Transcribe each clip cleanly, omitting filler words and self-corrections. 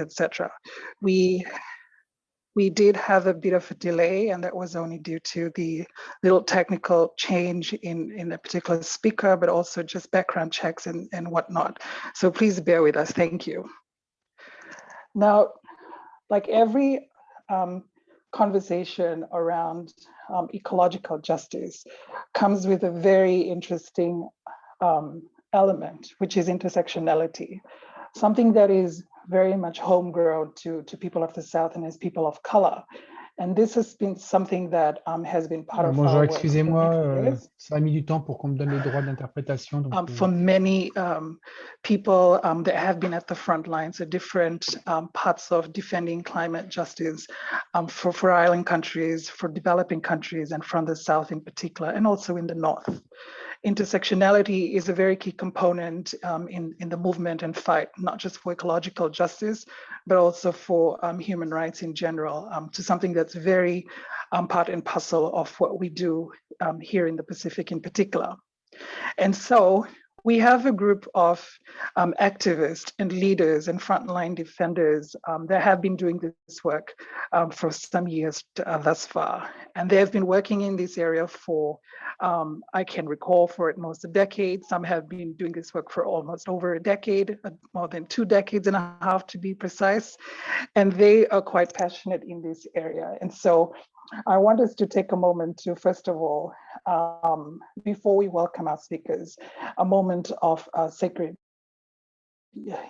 etc. We did have a bit of a delay, and that was only due to the little technical change in a particular speaker, but also just background checks and whatnot. So please bear with us. Thank you. Now, like every conversation around ecological justice comes with a very interesting element, which is intersectionality, something that is very much homegrown to people of the South and as people of color. And this has been something that has been part of Bonjour, our work excusez-moi, ça a mis du temps pour qu'on me donne le droit d'interprétation. for many people that have been at the front lines at different parts of defending climate justice for island countries, for developing countries, and from the South in particular, and also in the North. Intersectionality is a very key component in the movement and fight, not just for ecological justice, but also for human rights in general, to something that's very part and parcel of what we do here in the Pacific in particular. And so we have a group of activists and leaders and frontline defenders that have been doing this work for some years thus far. And they have been working in this area for, I can recall, for at most a decade. Some have been doing this work for almost over a decade, more than 2 decades and a half to be precise. And they are quite passionate in this area. And so I want us to take a moment to, first of all, before we welcome our speakers, a moment of sacred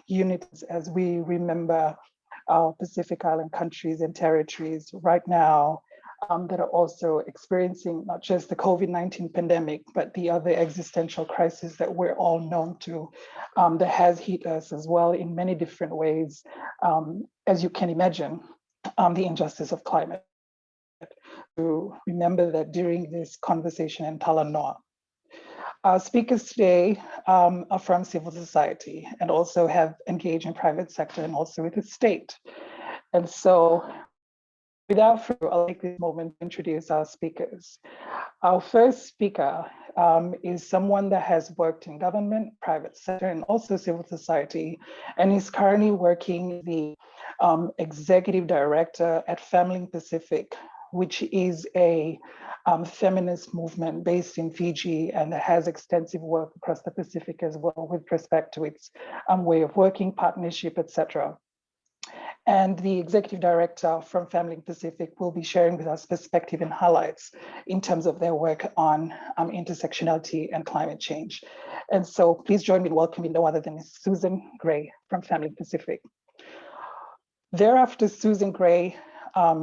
unity as we remember our Pacific Island countries and territories right now that are also experiencing not just the COVID-19 pandemic, but the other existential crisis that we're all known to, that has hit us as well in many different ways, as you can imagine, the injustice of climate. To remember that during this conversation in Talanoa. Our speakers today are from civil society and also have engaged in private sector and also with the state. And so without further ado, I'll take this moment to introduce our speakers. Our first speaker is someone that has worked in government, private sector, and also civil society, and is currently working the executive director at Family Pacific, which is a feminist movement based in Fiji and that has extensive work across the Pacific as well with respect to its way of working, partnership, etc. And the executive director from Family Pacific will be sharing with us perspective and highlights in terms of their work on intersectionality and climate change. And so please join me in welcoming no other than Susan Gray from Family Pacific. Thereafter, Susan Gray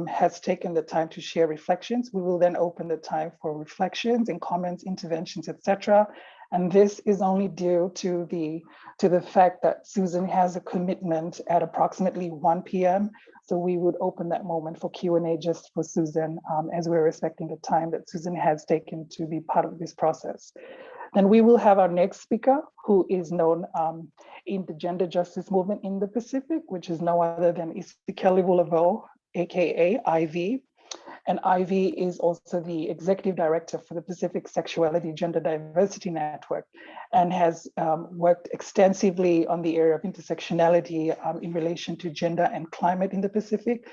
has taken the time to share reflections. We will then open the time for reflections and comments, interventions, etc. And this is only due to the fact that Susan has a commitment at approximately 1 p.m. So we would open that moment for Q&A just for Susan, as we're respecting the time that Susan has taken to be part of this process. Then we will have our next speaker, who is known in the gender justice movement in the Pacific, which is no other than Isikeli Vulavo, aka Ivy. And Ivy is also the executive director for the Pacific Sexuality Gender Diversity Network and has worked extensively on the area of intersectionality in relation to gender and climate in the Pacific.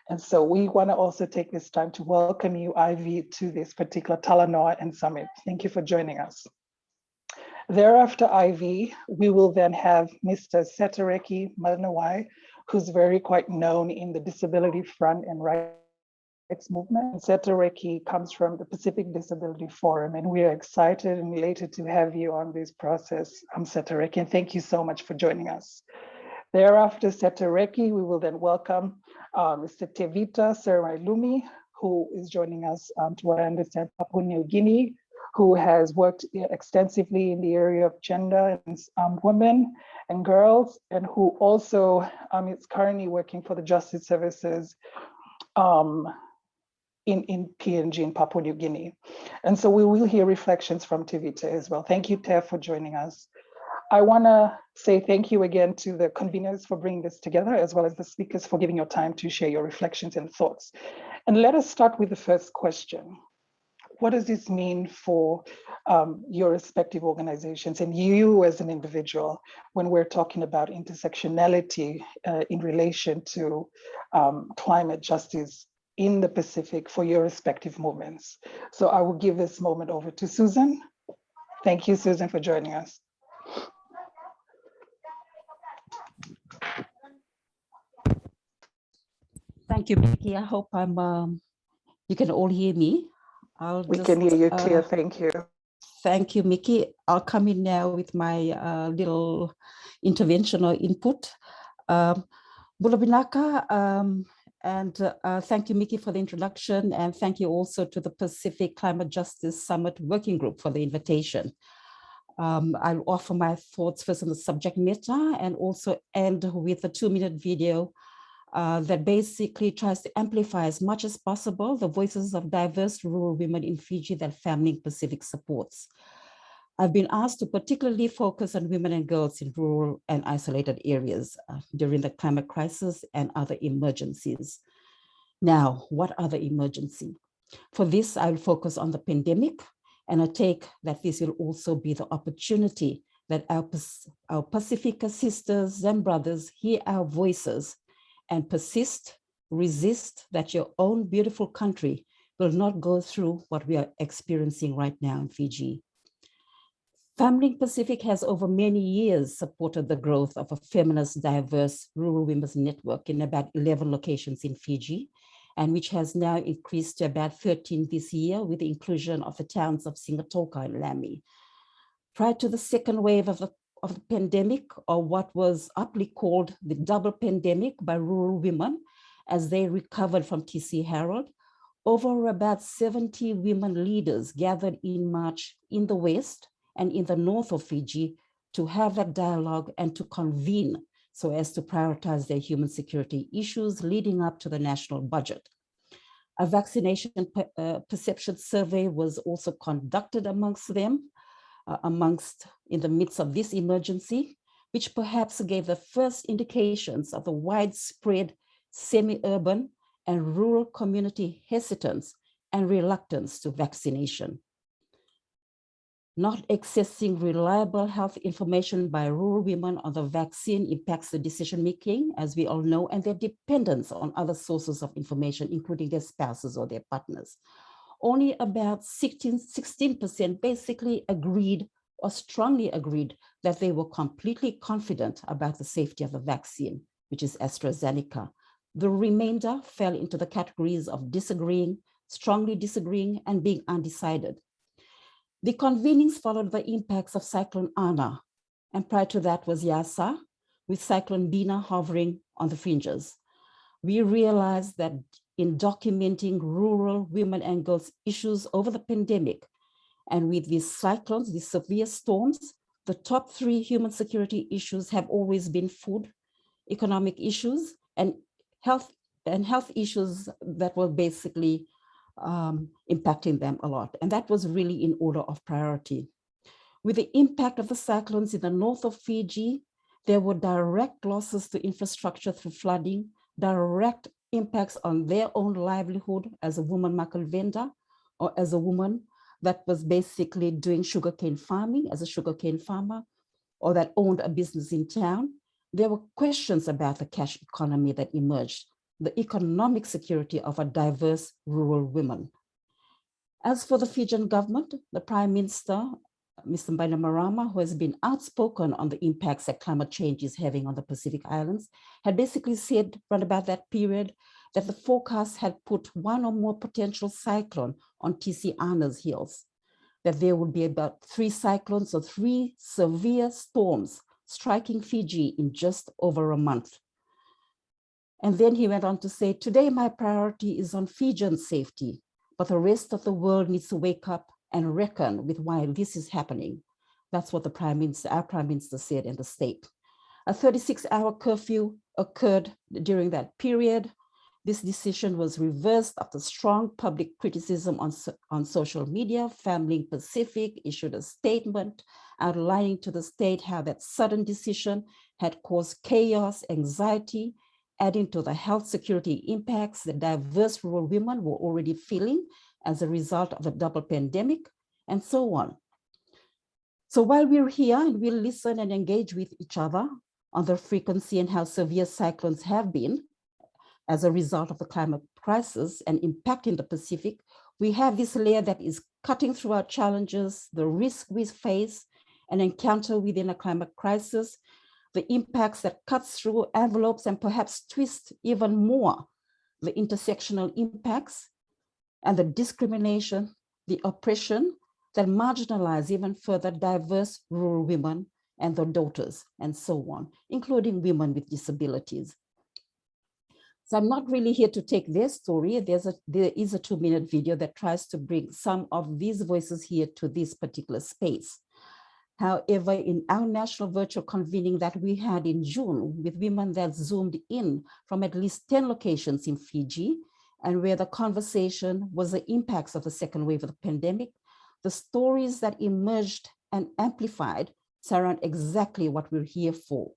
And so we want to also take this time to welcome you, Ivy, to this particular Talanoa and Summit. Thank you for joining us. Thereafter, Ivy, we will then have Mr. Setareki Madanawai, who's very quite known in the disability front and rights movement. Setareki comes from the Pacific Disability Forum, and we are excited and elated to have you on this process, Setareki, and thank you so much for joining us. Thereafter, Setareki, we will then welcome Mr. Tevita Sermailumi, who is joining us, to what I understand, Papua New Guinea, who has worked extensively in the area of gender and women and girls, and who also is currently working for the Justice Services in PNG in Papua New Guinea. And so we will hear reflections from Tevita as well. Thank you, Tev, for joining us. I want to say thank you again to the conveners for bringing this together, as well as the speakers for giving your time to share your reflections and thoughts. And let us start with the first question. what does this mean for your respective organizations and you as an individual when we're talking about intersectionality in relation to climate justice in the Pacific for your respective movements? So I will give this moment over to Susan. Thank you, Susan, for joining us. Thank you, Becky. I hope you can all hear me. We can hear you clear, thank you. Thank you, Mickey. I'll come in now with my little intervention or input. Bulabinaka, and thank you, Mickey, for the introduction, and thank you also to the Pacific Climate Justice Summit Working Group for the invitation. I'll offer my thoughts first on the subject matter and also end with a 2-minute video that basically tries to amplify as much as possible the voices of diverse rural women in Fiji that Family Pacific supports. I've been asked to particularly focus on women and girls in rural and isolated areas during the climate crisis and other emergencies. Now, what other emergency? For this, I'll focus on the pandemic, and I take that this will also be the opportunity that our Pacifica sisters and brothers hear our voices and persist, resist that your own beautiful country will not go through what we are experiencing right now in Fiji. Family Pacific has over many years supported the growth of a feminist, diverse rural women's network in about 11 locations in Fiji, and which has now increased to about 13 this year with the inclusion of the towns of Singatoka and Lamy. Prior to the second wave of the pandemic, or what was aptly called the double pandemic by rural women as they recovered from TC Herald, over about 70 women leaders gathered in March in the West and in the north of Fiji to have that dialogue and to convene so as to prioritize their human security issues leading up to the national budget. A vaccination perception survey was also conducted amongst them, in the midst of this emergency, which perhaps gave the first indications of the widespread semi-urban and rural community hesitance and reluctance to vaccination. Not accessing reliable health information by rural women on the vaccine impacts the decision-making, as we all know, and their dependence on other sources of information, including their spouses or their partners. Only about 16% basically agreed or strongly agreed that they were completely confident about the safety of the vaccine, which is AstraZeneca. The remainder fell into the categories of disagreeing, strongly disagreeing, and being undecided. The convenings followed the impacts of Cyclone Ana, and prior to that was Yasa, with Cyclone Bina hovering on the fringes. We realized that in documenting rural women and girls issues over the pandemic, and with these cyclones, these severe storms, the top 3 human security issues have always been food, economic issues, and health issues that were basically impacting them a lot. And that was really in order of priority. With the impact of the cyclones in the north of Fiji, there were direct losses to infrastructure through flooding, direct impacts on their own livelihood as a woman market vendor or as a woman that was basically doing sugarcane farming as a sugarcane farmer or that owned a business in town. There were questions about the cash economy that emerged, the economic security of a diverse rural woman. As for the Fijian government, the Prime Minister, Mr. Bainimarama, who has been outspoken on the impacts that climate change is having on the Pacific Islands, had basically said right about that period that the forecast had put 1 or more potential cyclone on TC Ana's heels, that there would be about 3 cyclones or 3 severe storms striking Fiji in just over a month. And then he went on to say, today my priority is on Fijian safety, but the rest of the world needs to wake up and reckon with why this is happening. That's what our Prime Minister said in the state. A 36-hour curfew occurred during that period. This decision was reversed after strong public criticism on social media. Family Pacific issued a statement outlining to the state how that sudden decision had caused chaos, anxiety, adding to the health security impacts that diverse rural women were already feeling as a result of the double pandemic, and so on. So while we're here and we'll listen and engage with each other on the frequency and how severe cyclones have been as a result of the climate crisis and impacting the Pacific, we have this layer that is cutting through our challenges, the risk we face and encounter within a climate crisis, the impacts that cuts through envelopes and perhaps twist even more the intersectional impacts and the discrimination, the oppression that marginalize even further diverse rural women and their daughters and so on, including women with disabilities. So I'm not really here to take their story. There is a 2-minute video that tries to bring some of these voices here to this particular space. However, in our national virtual convening that we had in June with women that zoomed in from at least 10 locations in Fiji, and where the conversation was the impacts of the second wave of the pandemic, the stories that emerged and amplified surround exactly what we're here for.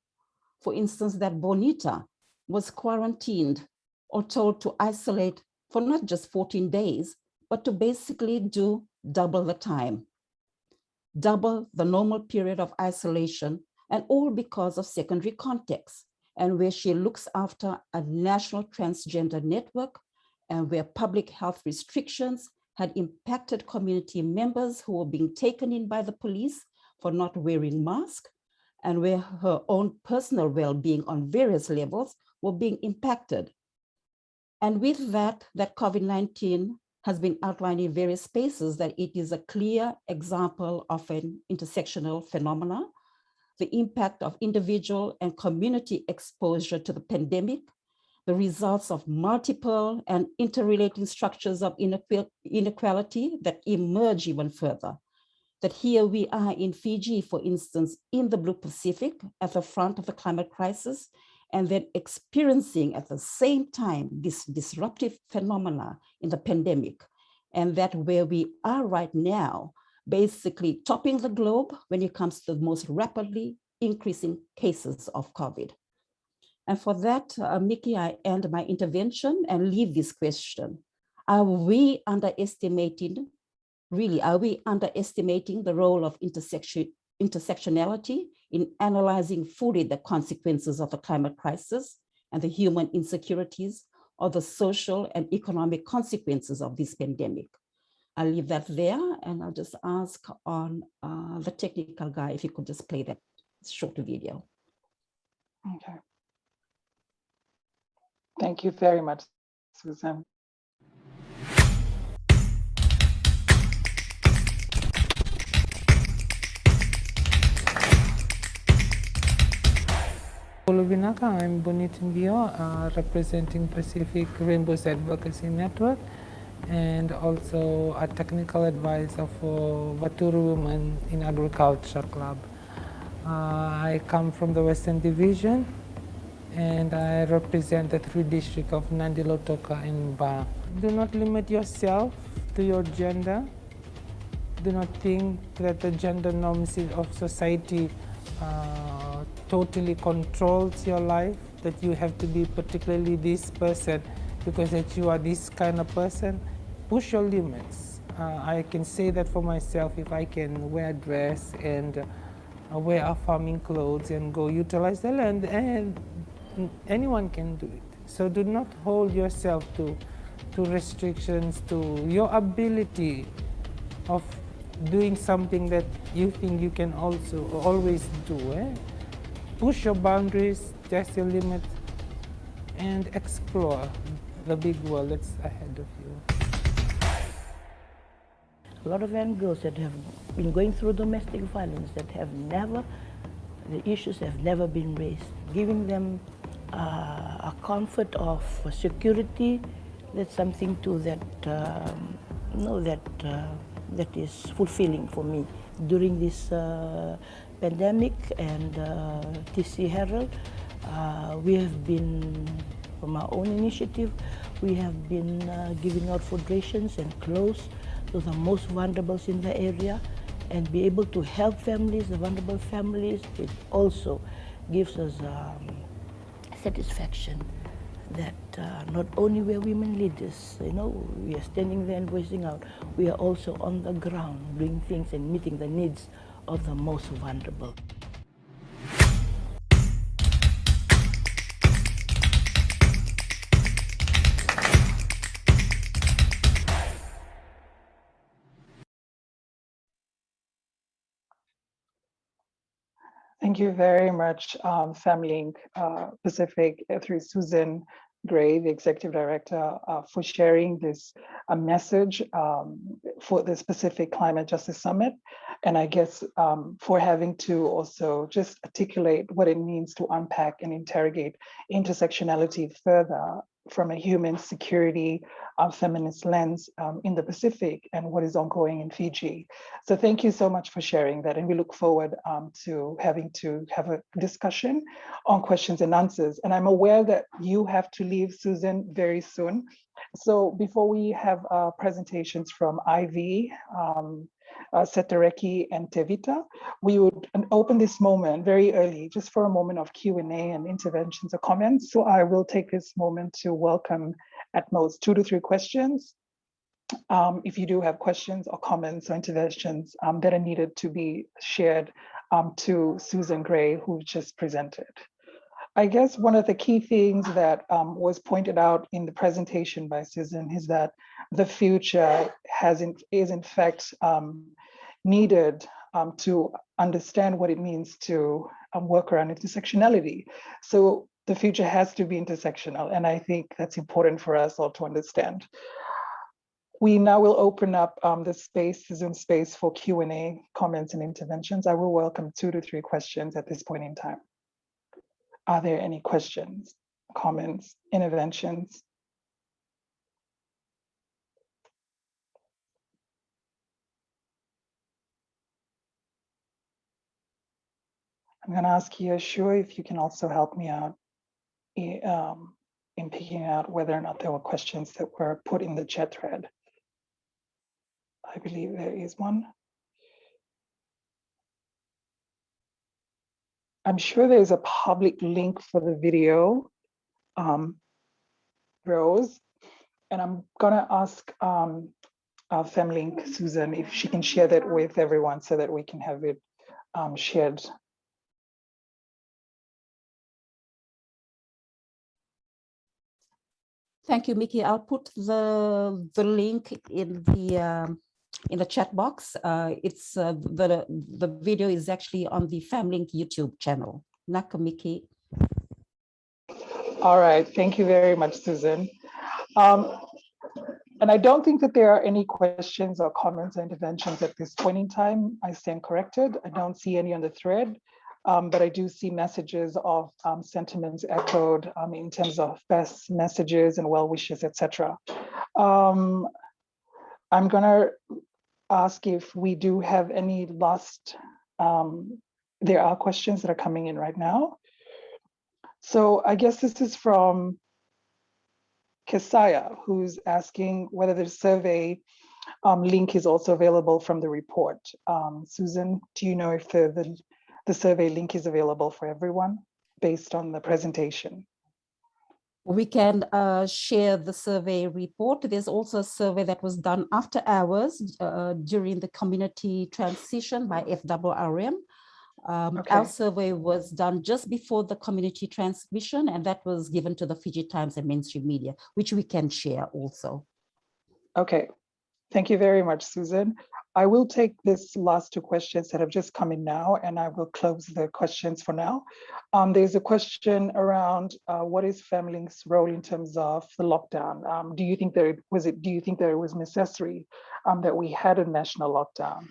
For instance, that Bonita was quarantined or told to isolate for not just 14 days, but to basically do double the time, double the normal period of isolation, and all because of secondary context, and where she looks after a national transgender network, and where public health restrictions had impacted community members who were being taken in by the police for not wearing masks, and where her own personal well-being on various levels were being impacted. And with that COVID-19 has been outlined in various spaces that it is a clear example of an intersectional phenomena, the impact of individual and community exposure to the pandemic, the results of multiple and interrelating structures of inequality that emerge even further. That here we are in Fiji, for instance, in the Blue Pacific at the front of the climate crisis, and then experiencing at the same time this disruptive phenomena in the pandemic. And that where we are right now, basically topping the globe when it comes to the most rapidly increasing cases of COVID. And for that, Mickey, I end my intervention and leave this question. Are we underestimating the role of intersectionality in analyzing fully the consequences of the climate crisis and the human insecurities or the social and economic consequences of this pandemic? I'll leave that there, and I'll just ask on the technical guy if you could just play that short video. Okay. Thank you very much, Susan. I'm Bonita Mbio, representing Pacific Rainbows Advocacy Network, and also a technical advisor for Baturu Women in Agriculture Club. I come from the Western Division, and I represent the 3 districts of Nandi, Lautoka, and Ba. Do not limit yourself to your gender. Do not think that the gender norms of society totally controls your life, that you have to be particularly this person because that you are this kind of person. Push your limits. I can say that for myself, if I can wear a dress and wear a farming clothes and go utilize the land, and anyone can do it. So do not hold yourself to restrictions, to your ability of doing something that you think you can also always do. Push your boundaries, test your limits, and explore the big world that's ahead of you. A lot of young girls that have been going through domestic violence that have never, the issues have never been raised. Giving them a comfort of security, that's something too that, that is fulfilling for me. During this pandemic and TC Herald, we have been, from our own initiative, we have been giving out food rations and clothes to the most vulnerables in the area, and be able to help families, the vulnerable families. It also gives us satisfaction that not only we're women leaders, we are standing there and voicing out, we are also on the ground doing things and meeting the needs of the most vulnerable. Thank you very much, FemLink Pacific, through Susan Gray, the Executive Director, for sharing this message for the Pacific Climate Justice Summit. And I guess for having to also just articulate what it means to unpack and interrogate intersectionality further from a human security, feminist lens in the Pacific and what is ongoing in Fiji. So thank you so much for sharing that. And we look forward to having to have a discussion on questions and answers. And I'm aware that you have to leave, Susan, very soon. So before we have presentations from Ivy, Setareki and Tevita, we would open this moment very early, just for a moment of Q&A and interventions or comments. So I will take this moment to welcome at most 2 to 3 questions. If you do have questions or comments or interventions that are needed to be shared to Susan Gray, who just presented. I guess one of the key things that was pointed out in the presentation by Susan is that the future is in fact needed to understand what it means to work around intersectionality. So the future has to be intersectional, and I think that's important for us all to understand. We now will open up the Zoom space for Q&A, comments and interventions. I will welcome 2 to 3 questions at this point in time. Are there any questions, comments, interventions? I'm going to ask Yeshua if you can also help me out in picking out whether or not there were questions that were put in the chat thread. I believe there is one. I'm sure there's a public link for the video, Rose, and I'm gonna ask FemLink Susan if she can share that with everyone so that we can have it shared. Thank you, Mickey. I'll put the link in the chat box. It's the video is actually on the FemLink YouTube channel. Naka, Mickey. All right, thank you very much, Susan. And I don't think that there are any questions or comments or interventions at this point in time. I stand corrected. I don't see any on the thread, but I do see messages of sentiments echoed in terms of best messages and well wishes, etc. I'm gonna ask if we do have any last, there are questions that are coming in right now. So I guess this is from Kesaya, who's asking whether the survey link is also available from the report. Susan, do you know if the survey link is available for everyone based on the presentation? We can share the survey report. There's also a survey that was done after hours during the community transition by FWRM. Okay. Our survey was done just before the community transmission, and that was given to the Fiji Times and mainstream media, which we can share also. Okay, thank you very much, Susan. I will take this last 2 questions that have just come in now, and I will close the questions for now. There's a question around what is FemLink's role in terms of the lockdown? Do you think that it was necessary that we had a national lockdown?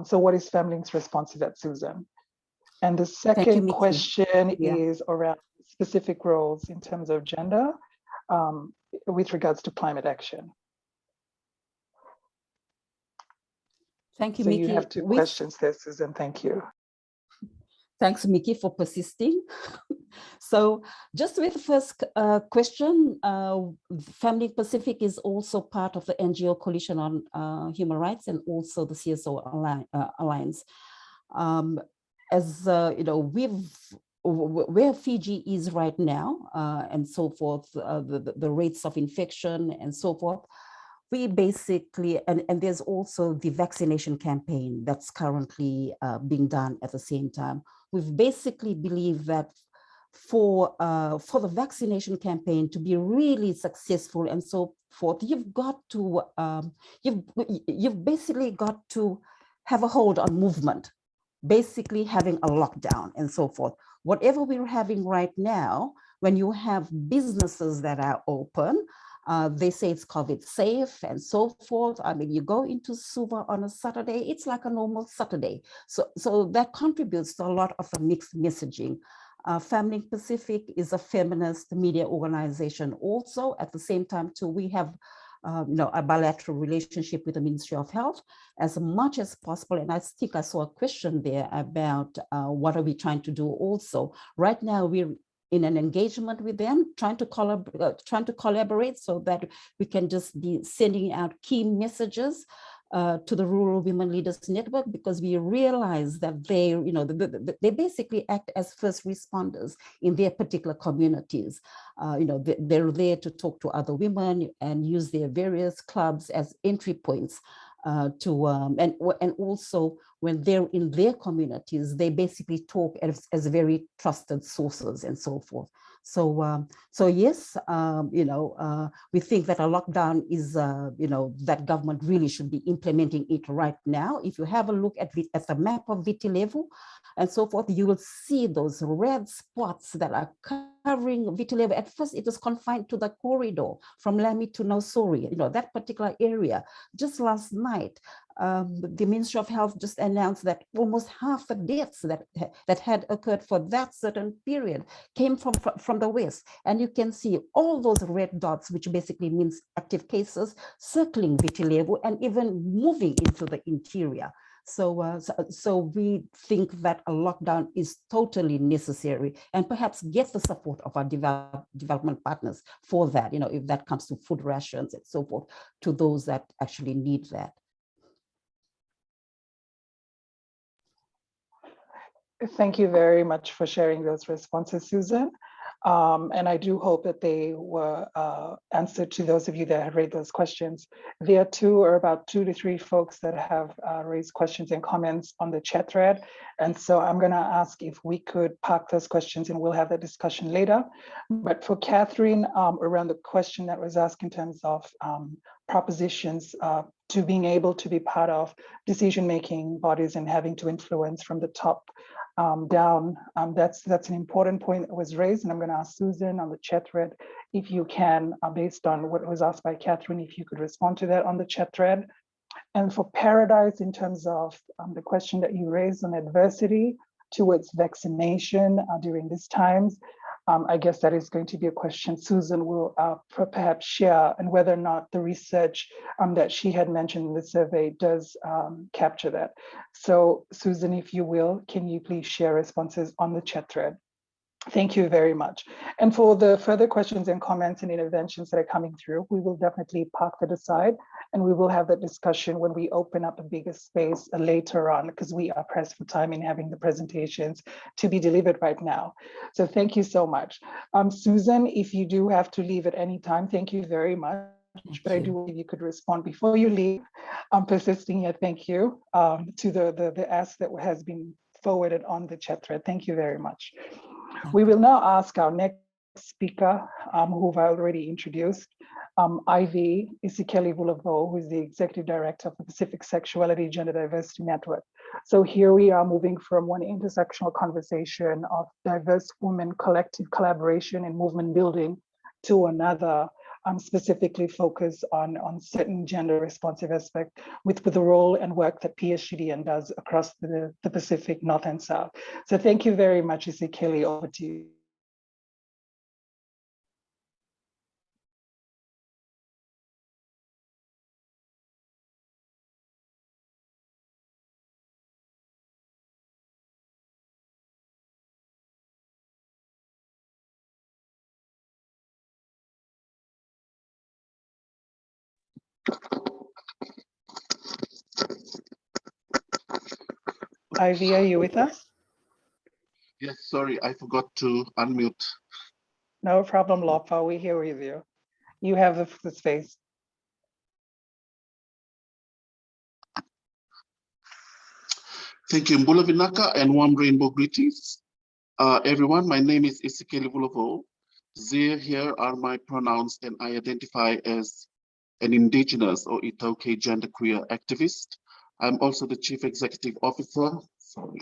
So what is FemLink's response to that, Susan? And the second question is around specific roles in terms of gender with regards to climate action. Thank you, so Mickey. You have 2 questions there, Susan. Thank you. Thanks, Mickey, for persisting. So just with the first question, FemLink Pacific is also part of the NGO Coalition on Human Rights and also the CSO Alliance. As you know, we've where Fiji is right now, and so forth, the rates of infection and so forth, we basically, and there's also the vaccination campaign that's currently being done at the same time. We've basically believed that for the vaccination campaign to be really successful and so forth, you've got to, you've basically got to have a hold on movement, basically having a lockdown and so forth. Whatever we're having right now, when you have businesses that are open, they say it's COVID safe and so forth. I mean, you go into Suva on a Saturday, it's like a normal Saturday. So that contributes to a lot of the mixed messaging. Family Pacific is a feminist media organization also. At the same time, too, we have a bilateral relationship with the Ministry of Health as much as possible. And I think I saw a question there about what are we trying to do also. Right now, we're in an engagement with them, trying to collaborate so that we can just be sending out key messages to the Rural Women Leaders Network, because we realize that they basically act as first responders in their particular communities. They're there to talk to other women and use their various clubs as entry points and also when they're in their communities, they basically talk as very trusted sources and so forth. So yes, we think that a lockdown is, that government really should be implementing it right now. If you have a look at the map of Viti Levu and so forth, you will see those red spots that are covering Viti Levu. At first, it was confined to the corridor from Lami to Nausori, that particular area. Just last night, the Ministry of Health just announced that almost half the deaths that had occurred for that certain period came from the West. And you can see all those red dots, which basically means active cases circling Viti Levu and even moving into the interior. So we think that a lockdown is totally necessary, and perhaps get the support of our development partners for that, if that comes to food rations and so forth, to those that actually need that. Thank you very much for sharing those responses, Susan. And I do hope that they were answered to those of you that have raised those questions. There are about 2 to 3 folks that have raised questions and comments on the chat thread. And so I'm gonna ask if we could park those questions and we'll have that discussion later. But for Catherine, around the question that was asked in terms of propositions to being able to be part of decision-making bodies and having to influence from the top down. That's an important point that was raised, and I'm going to ask Susan on the chat thread if you can, based on what was asked by Catherine, if you could respond to that on the chat thread. And for Paradise, in terms of the question that you raised on adversity towards vaccination during these times, I guess that is going to be a question Susan will perhaps share, and whether or not the research that she had mentioned in the survey does capture that. So Susan, if you will, can you please share responses on the chat thread? Thank you very much. And for the further questions and comments and interventions that are coming through, we will definitely park that aside, and we will have that discussion when we open up a bigger space later on, because we are pressed for time in having the presentations to be delivered right now. So thank you so much. Susan, if you do have to leave at any time, thank you very much. But I do believe you could respond before you leave. I'm persisting here. Thank you to the ask that has been forwarded on the chat thread. Thank you very much. We will now ask our next speaker, who I've already introduced, Ivy Isikeli Vulavo, who is the Executive Director of the Pacific Sexuality Gender Diversity Network. So here we are moving from one intersectional conversation of diverse women, collective collaboration and movement building to another specifically focused on certain gender responsive aspect with the role and work that PSGDN does across the Pacific North and South. So thank you very much, Isikeli. Over to you. Ivy, are you with us? Yes, sorry, I forgot to unmute. No problem, Lopa. We here with you. You have the space. Thank you, Mbula Vinaka, and warm rainbow greetings. Everyone, my name is Isikeli Vulovo. Here are my pronouns, and I identify as an Indigenous or Itaukei genderqueer activist. I'm also the Chief Executive Officer. Sorry.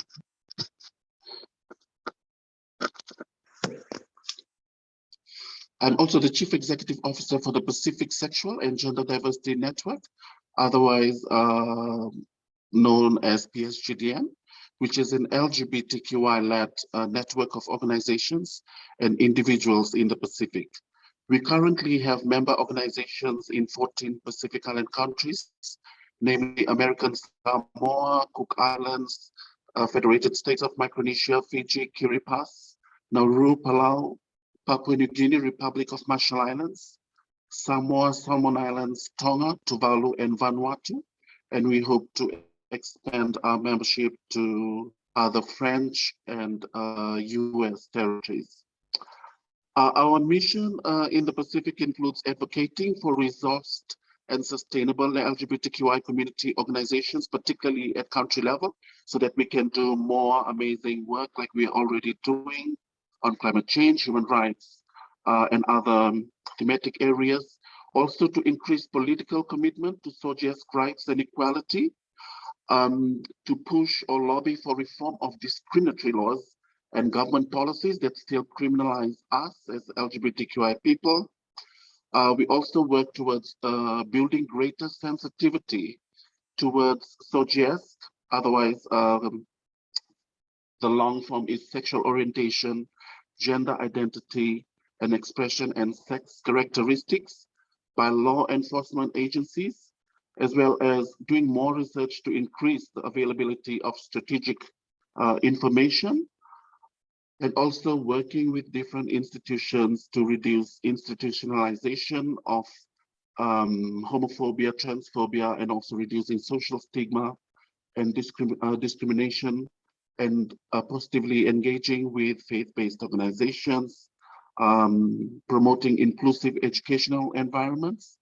I'm also the Chief Executive Officer for the Pacific Sexual and Gender Diversity Network, otherwise known as PSGDN, which is an LGBTQI-led network of organizations and individuals in the Pacific. We currently have member organizations in 14 Pacific Island countries, namely American Samoa, Cook Islands, Federated States of Micronesia, Fiji, Kiribati, Nauru, Palau, Papua New Guinea, Republic of Marshall Islands, Samoa, Solomon Islands, Tonga, Tuvalu, and Vanuatu. And we hope to expand our membership to other French and US territories. Our mission in the Pacific includes advocating for resourced and sustainable LGBTQI community organizations, particularly at country level, so that we can do more amazing work like we're already doing on climate change, human rights, and other thematic areas. Also to increase political commitment to suggest rights and equality, to push or lobby for reform of discriminatory laws and government policies that still criminalize us as LGBTQI people. We also work towards building greater sensitivity towards SOGIEST, otherwise the long form is sexual orientation, gender identity, and expression and sex characteristics by law enforcement agencies, as well as doing more research to increase the availability of strategic information, and also working with different institutions to reduce institutionalization of homophobia, transphobia, and also reducing social stigma and discrimination, and positively engaging with faith-based organizations, promoting inclusive educational environments,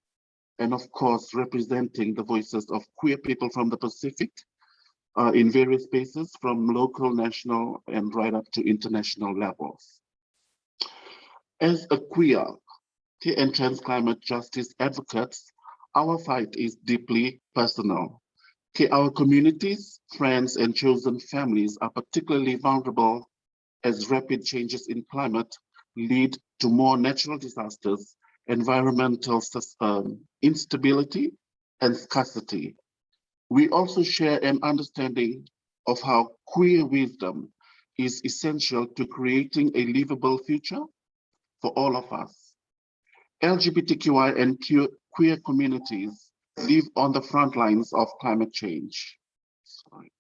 and of course, representing the voices of queer people from the Pacific in various spaces from local, national, and right up to international levels. As a queer and trans climate justice advocates, our fight is deeply personal. Our communities, friends, and chosen families are particularly vulnerable as rapid changes in climate lead to more natural disasters, environmental instability, and scarcity. We also share an understanding of how queer wisdom is essential to creating a livable future for all of us. LGBTQI and queer communities live on the front lines of climate change. Sorry.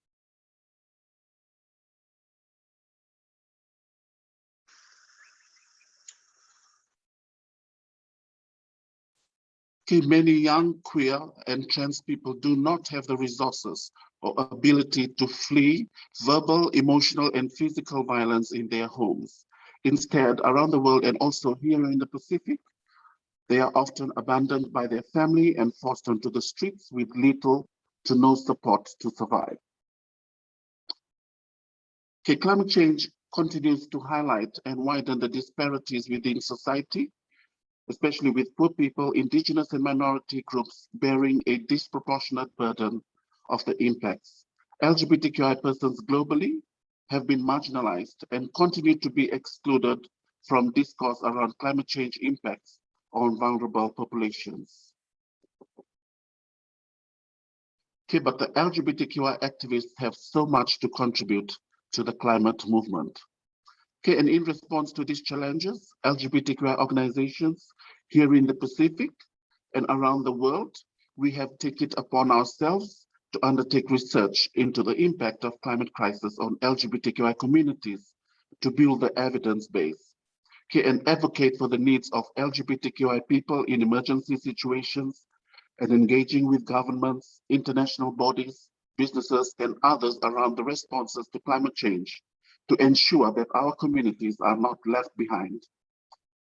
Many young queer and trans people do not have the resources or ability to flee verbal, emotional, and physical violence in their homes. Instead, around the world and also here in the Pacific, they are often abandoned by their family and forced onto the streets with little to no support to survive. Climate change continues to highlight and widen the disparities within society, especially with poor people, indigenous and minority groups bearing a disproportionate burden of the impacts. LGBTQI persons globally have been marginalized and continue to be excluded from discourse around climate change impacts on vulnerable populations. But the LGBTQI activists have so much to contribute to the climate movement. And in response to these challenges, LGBTQI organizations here in the Pacific and around the world, we have taken it upon ourselves to undertake research into the impact of climate crisis on LGBTQI communities to build the evidence base, and advocate for the needs of LGBTQI people in emergency situations, and engaging with governments, international bodies, businesses, and others around the responses to climate change to ensure that our communities are not left behind.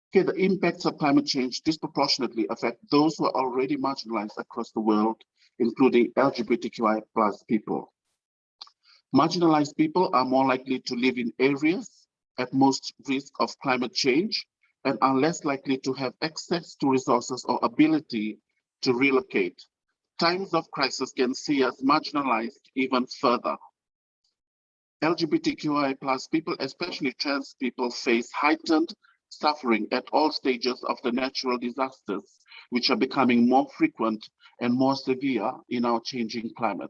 Okay, the impacts of climate change disproportionately affect those who are already marginalized across the world, including LGBTQI+ people. Marginalized people are more likely to live in areas at most risk of climate change and are less likely to have access to resources or ability to relocate. Times of crisis can see us marginalized even further. LGBTQI+ people, especially trans people, face heightened suffering at all stages of the natural disasters, which are becoming more frequent and more severe in our changing climate.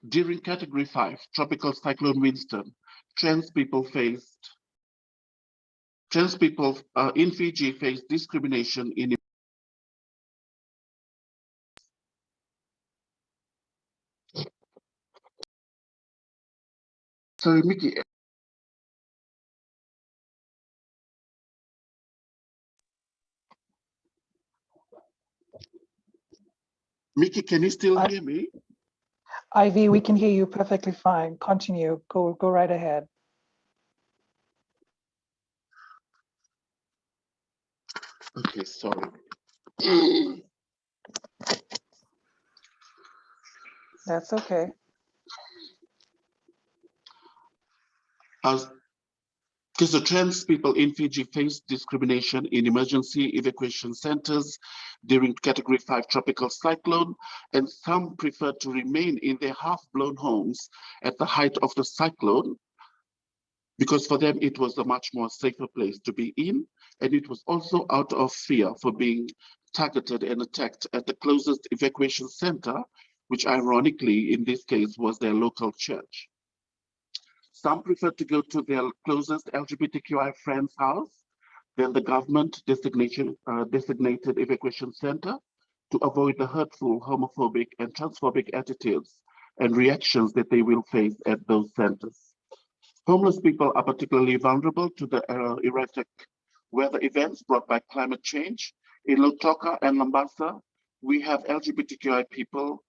During Category 5, Tropical Cyclone Winston, trans people in Fiji faced discrimination in. Sorry, Mickey. Mickey, can you still hear me? Ivy, we can hear you perfectly fine. Continue. Go right ahead. Okay, sorry. That's okay. Because the trans people in Fiji face discrimination in emergency evacuation centers during Category 5 tropical cyclone, and some prefer to remain in their half-blown homes at the height of the cyclone, because for them it was a much more safer place to be in, and it was also out of fear for being targeted and attacked at the closest evacuation center, which ironically in this case was their local church. Some prefer to go to their closest LGBTQI friend's house than the government designated evacuation center to avoid the hurtful, homophobic, and transphobic attitudes and reactions that they will face at those centers. Homeless people are particularly vulnerable to the erratic weather events brought by climate change. In Lautoka and Mombasa, we have LGBTQI people.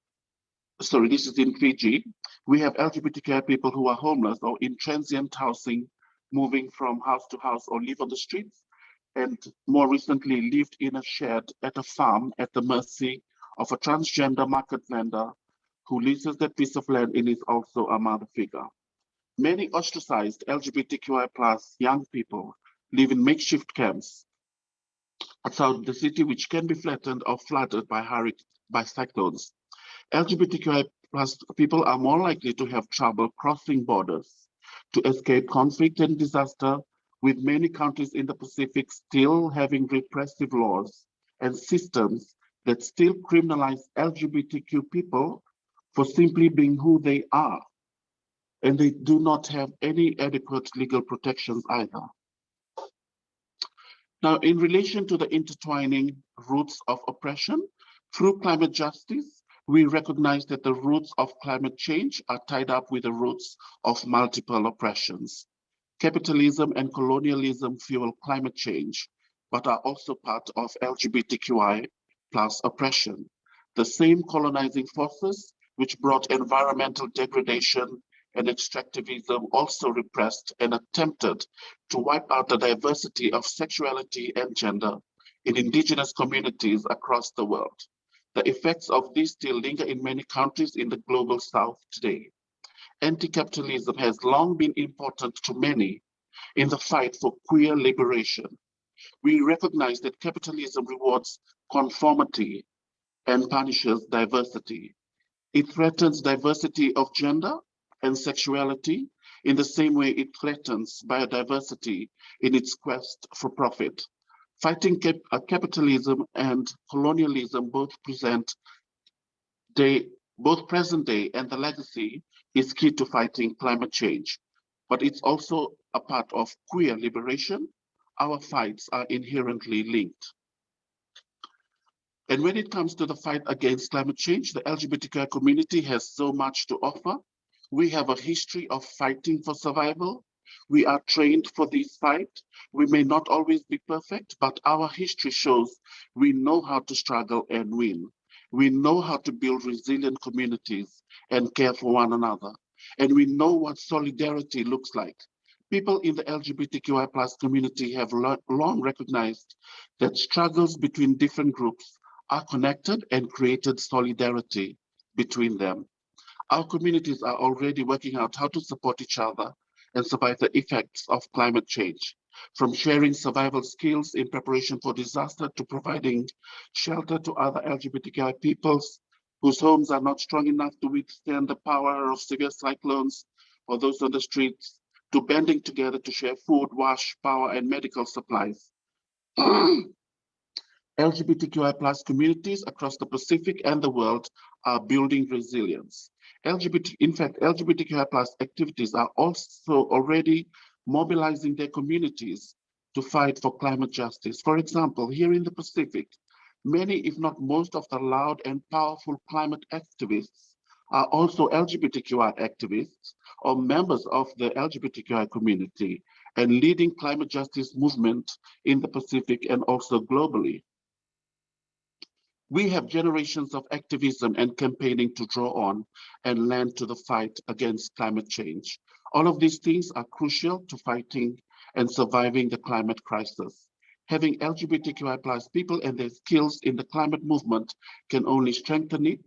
Sorry, this is in Fiji. We have LGBTQI people who are homeless or in transient housing, moving from house to house or live on the streets, and more recently lived in a shed at a farm at the mercy of a transgender market vendor who leases that piece of land and is also a mother figure. Many ostracized LGBTQI+ young people live in makeshift camps outside the city, which can be flattened or flooded by cyclones. LGBTQI+ people are more likely to have trouble crossing borders to escape conflict and disaster, with many countries in the Pacific still having repressive laws and systems that still criminalize LGBTQ people for simply being who they are. And they do not have any adequate legal protections either. Now, in relation to the intertwining roots of oppression, through climate justice, we recognize that the roots of climate change are tied up with the roots of multiple oppressions. Capitalism and colonialism fuel climate change, but are also part of LGBTQI+ oppression. The same colonizing forces which brought environmental degradation and extractivism also repressed and attempted to wipe out the diversity of sexuality and gender in indigenous communities across the world. The effects of this still linger in many countries in the global south today. Anti-capitalism has long been important to many in the fight for queer liberation. We recognize that capitalism rewards conformity and punishes diversity. It threatens diversity of gender and sexuality in the same way it threatens biodiversity in its quest for profit. Fighting capitalism and colonialism both present day and the legacy is key to fighting climate change, but it's also a part of queer liberation. Our fights are inherently linked. And when it comes to the fight against climate change, the LGBTQI community has so much to offer. We have a history of fighting for survival. We are trained for this fight. We may not always be perfect, but our history shows we know how to struggle and win. We know how to build resilient communities and care for one another. and we know what solidarity looks like. People in the LGBTQI+ community have long recognized that struggles between different groups are connected and created solidarity between them. Our communities are already working out how to support each other and survive the effects of climate change, from sharing survival skills in preparation for disaster to providing shelter to other LGBTQI peoples whose homes are not strong enough to withstand the power of severe cyclones or those on the streets, to banding together to share food, wash, power, and medical supplies. LGBTQI+ communities across the Pacific and the world are building resilience. In fact, LGBTQI+ activities are also already mobilizing their communities to fight for climate justice. For example, here in the Pacific, many, if not most, of the loud and powerful climate activists are also LGBTQI activists or members of the LGBTQI community and leading climate justice movement in the Pacific and also globally. We have generations of activism and campaigning to draw on and lend to the fight against climate change. All of these things are crucial to fighting and surviving the climate crisis. Having LGBTQI+ people and their skills in the climate movement can only strengthen it,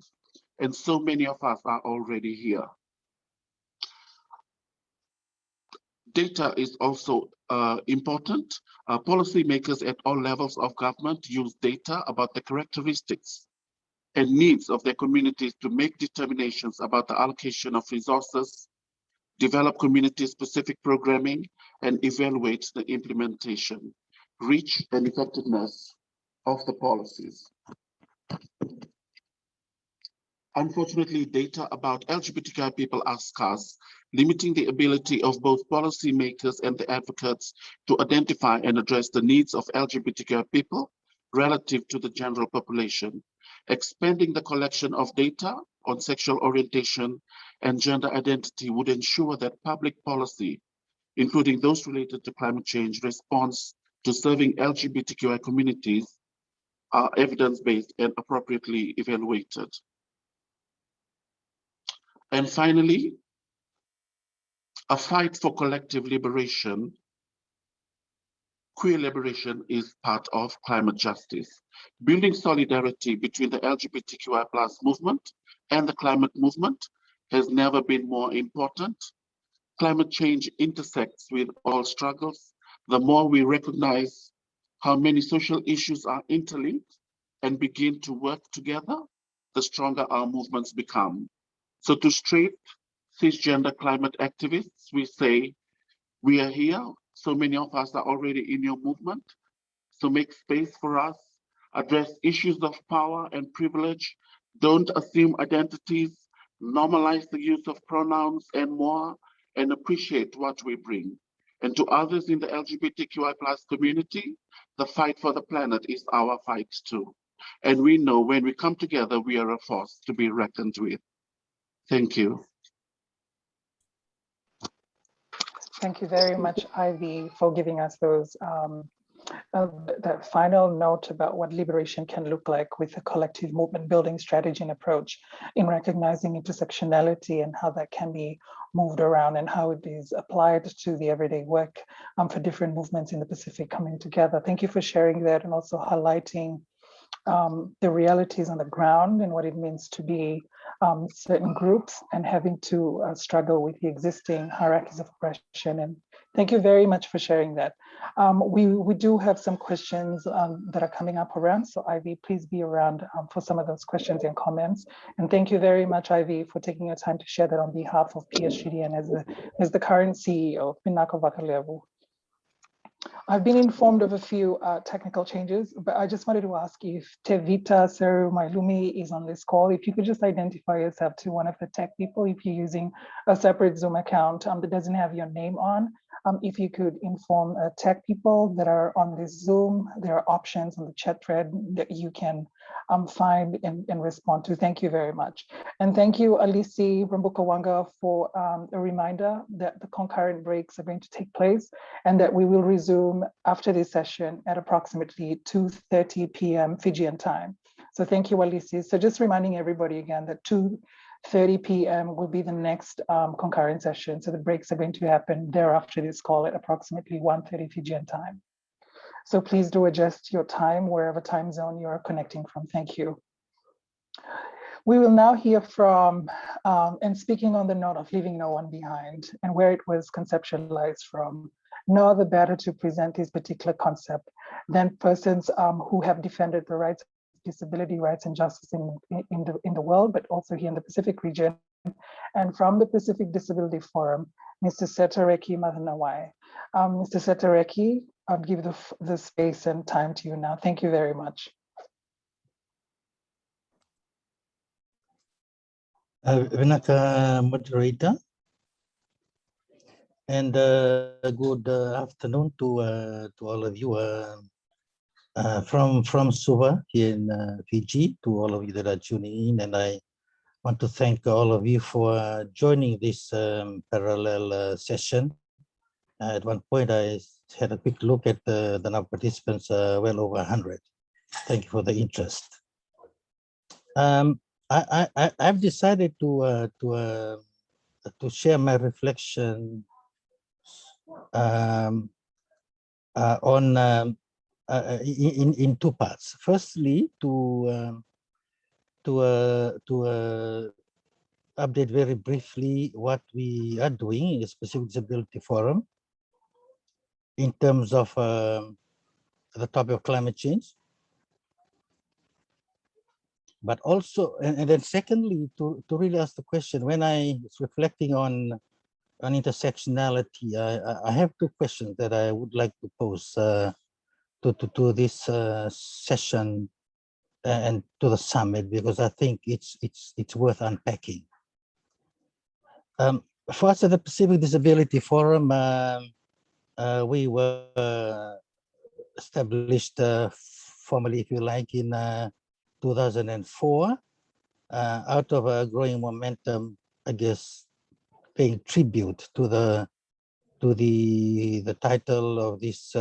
and so many of us are already here. Data is also important. Policymakers at all levels of government use data about the characteristics and needs of their communities to make determinations about the allocation of resources, develop community-specific programming, and evaluate the implementation, reach, and effectiveness of the policies. Unfortunately, data about LGBTQI people are scarce, limiting the ability of both policymakers and the advocates to identify and address the needs of LGBTQI people relative to the general population. Expanding the collection of data on sexual orientation and gender identity would ensure that public policy, including those related to climate change response to serving LGBTQI communities, are evidence-based and appropriately evaluated. And finally, a fight for collective liberation. Queer liberation is part of climate justice. Building solidarity between the LGBTQI+ movement and the climate movement has never been more important. Climate change intersects with all struggles. The more we recognize how many social issues are interlinked and begin to work together, the stronger our movements become. So to straight cisgender climate activists, we say, we are here. So many of us are already in your movement. So make space for us, address issues of power and privilege, don't assume identities, normalize the use of pronouns and more, and appreciate what we bring. And to others in the LGBTQI+ community, the fight for the planet is our fight too. And we know when we come together, we are a force to be reckoned with. Thank you. Thank you very much, Ivy, for giving us those that final note about what liberation can look like with a collective movement building strategy and approach in recognizing intersectionality and how that can be moved around and how it is applied to the everyday work for different movements in the Pacific coming together. Thank you for sharing that and also highlighting the realities on the ground and what it means to be certain groups and having to struggle with the existing hierarchies of oppression. And thank you very much for sharing that. We do have some questions that are coming up around. So Ivy, please be around for some of those questions and comments. And thank you very much, Ivy, for taking your time to share that on behalf of PSGDN as the current CEO of Pinako Vakalevu. I've been informed of a few technical changes, but I just wanted to ask if Tevita Seru Mailumi is on this call. If you could just identify yourself to one of the tech people, if you're using a separate Zoom account that doesn't have your name on, if you could inform tech people that are on this Zoom, there are options on the chat thread that you can find and respond to. Thank you very much. And thank you, Alisi Rambukawanga, for a reminder that the concurrent breaks are going to take place and that we will resume after this session at approximately 2:30 p.m. Fijian time. So thank you, Alisi. So just reminding everybody again that 30 p.m. will be the next concurrent session. So the breaks are going to happen thereafter this call at approximately 1:30 Fijian time. So please do adjust your time wherever time zone you're connecting from. Thank you. We will now hear from, and speaking on the note of leaving no one behind and where it was conceptualized from, no other better to present this particular concept than persons who have defended the rights, disability rights and justice in the world, but also here in the Pacific region. And from the Pacific Disability Forum, Mr. Setareki Mathanawai. Mr. Setareki, I'll give the space and time to you now. Thank you very much. Vinaka moderator, and good afternoon to all of you from Suva here in Fiji, to all of you that are tuning in, and I want to thank all of you for joining this parallel session. At one point, I had a quick look at the number of participants, well over 100. Thank you for the interest. I've decided to share my reflection on in two parts. Firstly, to update very briefly what we are doing in the Pacific Disability Forum in terms of the topic of climate change. But also, and then secondly, to really ask the question, when I was reflecting on intersectionality, I have two questions that I would like to pose to this session and to the summit, because I think it's worth unpacking. For us at the Pacific Disability Forum, we were established formally, if you like, in 2004, out of a growing momentum, I guess, paying tribute to the title of this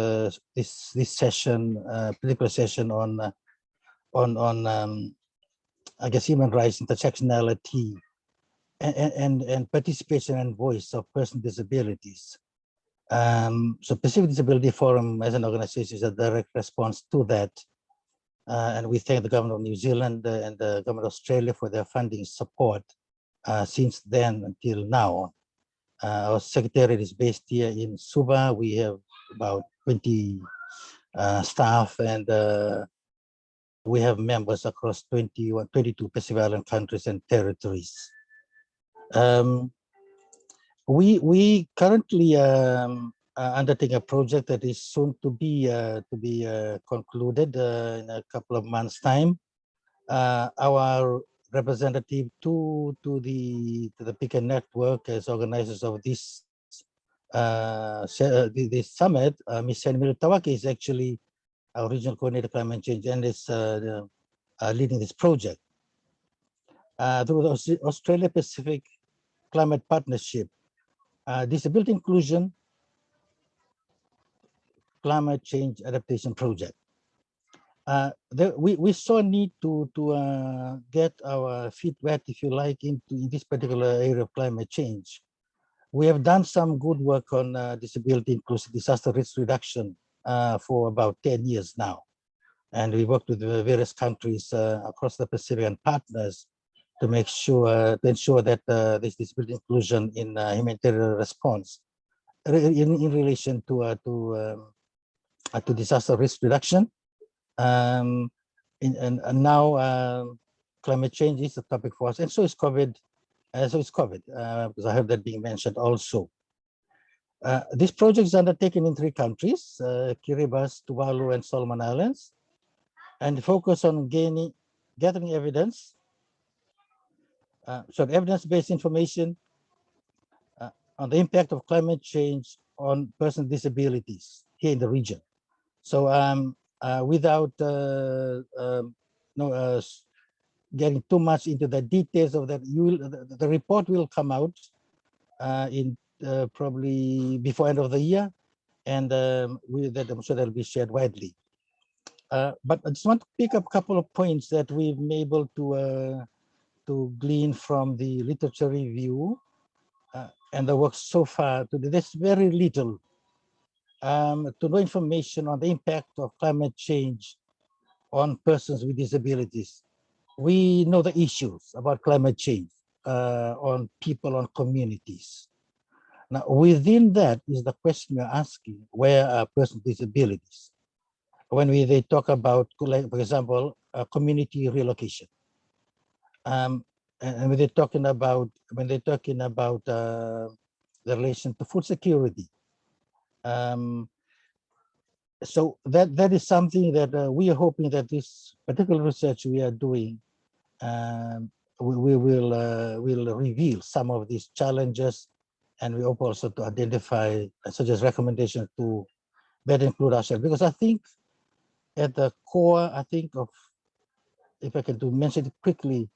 this session, particular session on I guess human rights, intersectionality, and participation and voice of persons with disabilities. So Pacific Disability Forum as an organization is a direct response to that. And we thank the government of New Zealand and the government of Australia for their funding support since then until now. Our secretariat is based here in Suva. We have about 20 staff, and we have members across 22 Pacific Island countries and territories. We currently undertaking a project that is soon to be concluded in a couple of months' time. Our representative to the PICA network as organizers of this this summit, Ms. Senmil Tawaki, is actually our regional coordinator climate change and is leading this project. Through the Australia Pacific Climate Partnership, Disability Inclusion Climate Change Adaptation Project. We saw a need to get our feet wet, if you like, in this particular area of climate change. We have done some good work on disability inclusive disaster risk reduction for about 10 years now. And we worked with various countries across the Pacific and partners to make sure, to ensure that this disability inclusion in humanitarian response in relation to disaster risk reduction. And now climate change is a topic for us, and so is COVID. Because I heard that being mentioned also. This project is undertaken in 3 countries, Kiribati, Tuvalu, and Solomon Islands, and focus on gathering evidence, evidence-based information on the impact of climate change on persons with disabilities here in the region. So without getting too much into the details of that, the report will come out in probably before end of the year, and I'm sure that'll be shared widely. But I just want to pick up a couple of points that we've been able to to glean from the literature review and the work so far, there's very little to know information on the impact of climate change on persons with disabilities. We know the issues about climate change on people, on communities. Now, within that is the question you're asking, where are persons with disabilities? When they talk about, like, for example, community relocation. And when they're talking about the relation to food security. So that is something that we are hoping that this particular research we are doing we will reveal some of these challenges, and we hope also to identify such as recommendations to better include ourselves. Because I think at the core, I think of, if I can mention it quickly,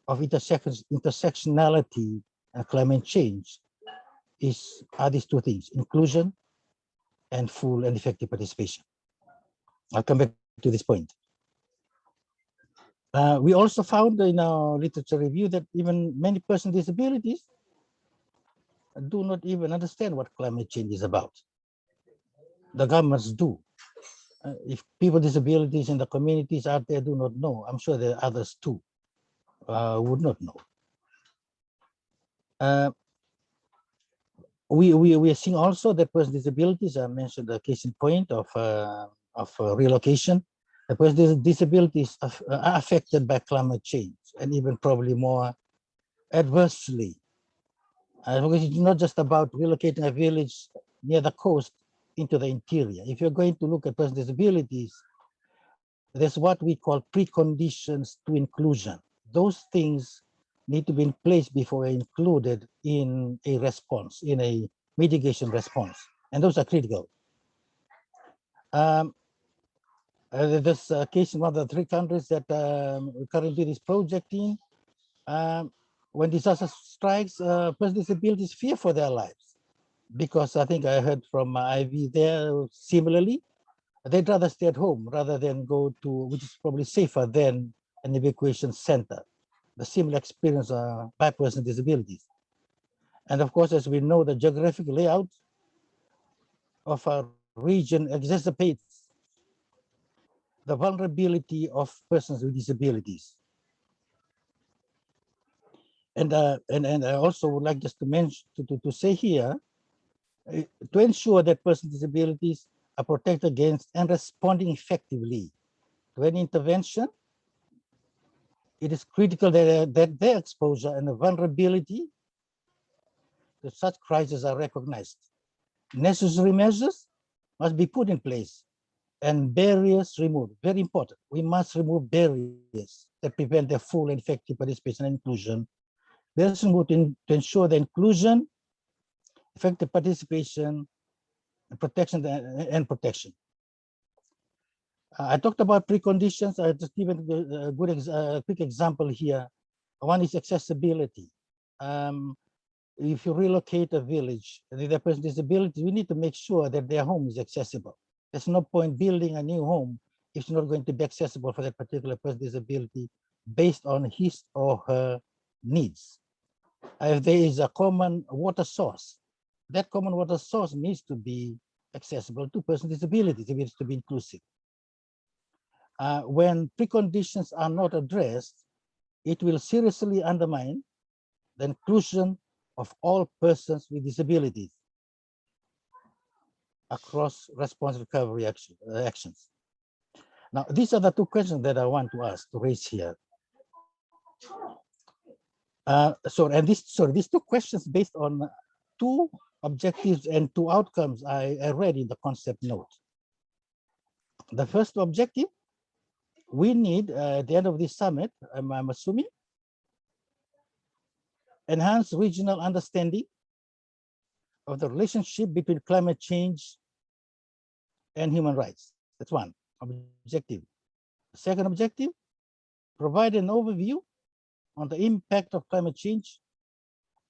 of intersectionality and climate change are these two things: inclusion and full and effective participation. I'll come back to this point. We also found in our literature review that even many persons with disabilities do not even understand what climate change is about. The governments do. If people with disabilities in the communities out there do not know, I'm sure there are others too would not know. We are seeing also that persons with disabilities, I mentioned the case in point of relocation. The persons with disabilities are affected by climate change, and even probably more adversely. Because it's not just about relocating a village near the coast into the interior. If you're going to look at persons with disabilities, there's what we call preconditions to inclusion. Those things need to be in place before included in a response, in a mitigation response, and those are critical. There's a case in one of the 3 countries that we currently do this project in. When disaster strikes, persons with disabilities fear for their lives, because I think I heard from Ivy there similarly, they'd rather stay at home rather than go to, which is probably safer than an evacuation center. The similar experience by persons with disabilities. And of course, as we know, the geographic layout of our region exacerbates the vulnerability of persons with disabilities. And I also would like just to mention, to say here, to ensure that persons with disabilities are protected against and responding effectively to any intervention, it is critical that their exposure and the vulnerability to such crises are recognized. Necessary measures must be put in place and barriers removed. Very important. We must remove barriers that prevent their full and effective participation and inclusion. Barriers removed to ensure the inclusion, effective participation, and protection. I talked about preconditions. I just given a quick example here. One is accessibility. If you relocate a village with a person with disability, we need to make sure that their home is accessible. There's no point building a new home if it's not going to be accessible for that particular person with disability based on his or her needs. If there is a common water source, that common water source needs to be accessible to persons with disabilities if it's to be inclusive. When preconditions are not addressed, it will seriously undermine the inclusion of all persons with disabilities across response recovery actions. Now, these are the 2 questions that I want to raise here. These 2 questions based on 2 objectives and 2 outcomes I read in the concept note. The first objective, we need at the end of this summit, I'm assuming, enhance regional understanding of the relationship between climate change and human rights. That's one objective. Second objective, provide an overview on the impact of climate change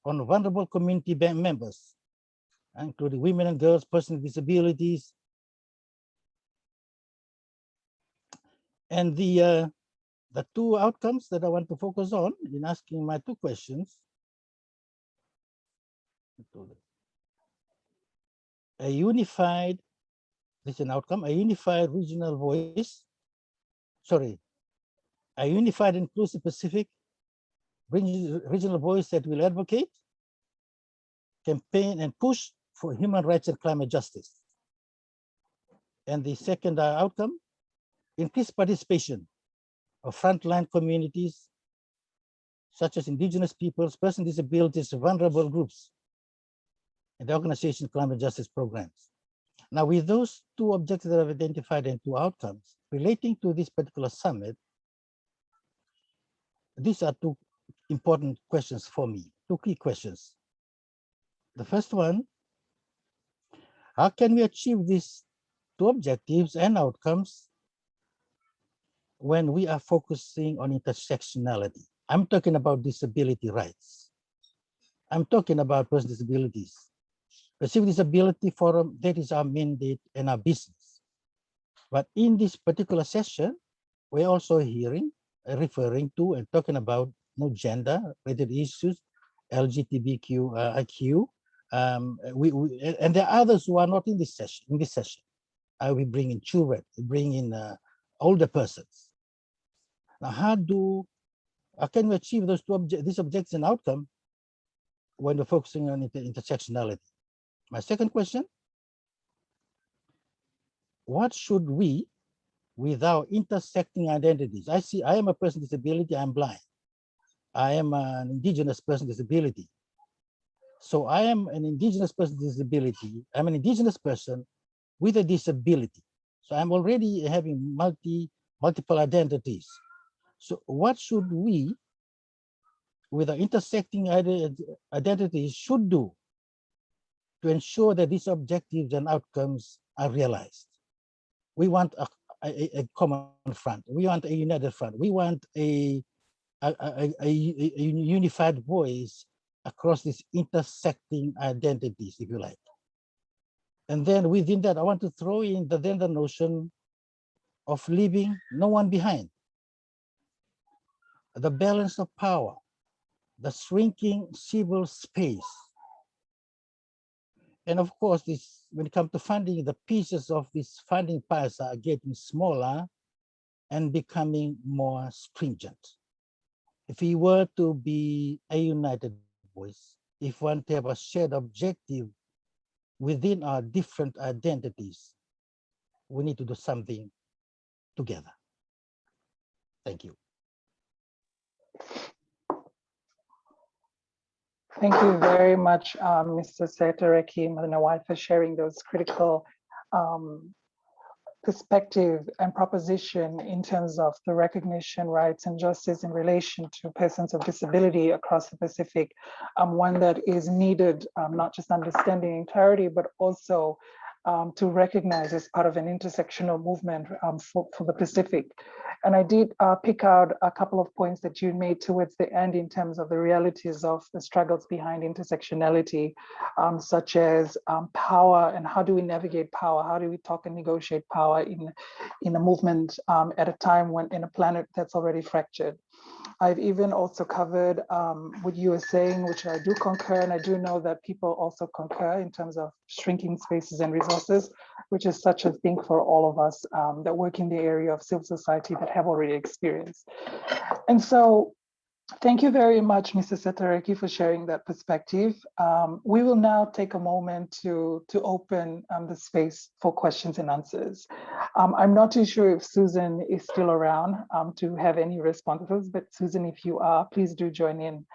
on vulnerable community members, including women and girls, persons with disabilities. And the The two outcomes that I want to focus on in asking my two questions. A unified, this is an outcome, a unified regional voice, sorry, a unified inclusive Pacific regional voice that will advocate, campaign, and push for human rights and climate justice. And the second outcome, increased participation of frontline communities, such as indigenous peoples, persons with disabilities, vulnerable groups, and the organization climate justice programs. Now, with those two objectives that I've identified and two outcomes relating to this particular summit, these are two important questions for me, two key questions. The first one, how can we achieve these two objectives and outcomes when we are focusing on intersectionality? I'm talking about disability rights. I'm talking about person disabilities. Pacific Disability Forum, that is our mandate and our business. But in this particular session, we're also hearing, referring to and talking about gender-related issues, LGBTQ, IQ, and there are others who are not in this session. We bring in children, we bring in older persons. Now, how can we achieve those these objectives and outcome when we're focusing on intersectionality? My second question, what should we, with our intersecting identities? I am a person with disability, I'm blind. I am an indigenous person with disability. So I am an indigenous person with disability. I'm an indigenous person with a disability. So I'm already having multiple identities. So what should we, with our intersecting identities, should do to ensure that these objectives and outcomes are realized? We want a common front. We want a united front. We want a unified voice across these intersecting identities, if you like. And then within that, I want to throw in the notion of leaving no one behind. The balance of power, the shrinking civil space. And of course, when it comes to funding, the pieces of this funding pies are getting smaller and becoming more stringent. If we were to be a united voice, if we want to have a shared objective within our different identities, we need to do something together. Thank you. Thank you very much, Mr. Setareki Malinawai, for sharing those critical perspective and proposition in terms of the recognition, rights, and justice in relation to persons of disability across the Pacific, one that is needed, not just understanding in clarity, but also to recognize as part of an intersectional movement for the Pacific. And I did pick out a couple of points that you made towards the end in terms of the realities of the struggles behind intersectionality, such as power and how do we navigate power? How do we talk and negotiate power in a movement at a time when in a planet that's already fractured? I've even also covered what you were saying, which I do concur, and I do know that people also concur in terms of shrinking spaces and resources, which is such a thing for all of us that work in the area of civil society that have already experienced. And so thank you very much, Mr. Setareki, for sharing that perspective. We will now take a moment to open the space for questions and answers. I'm not too sure if Susan is still around to have any responses, but Susan, if you are, please do join in.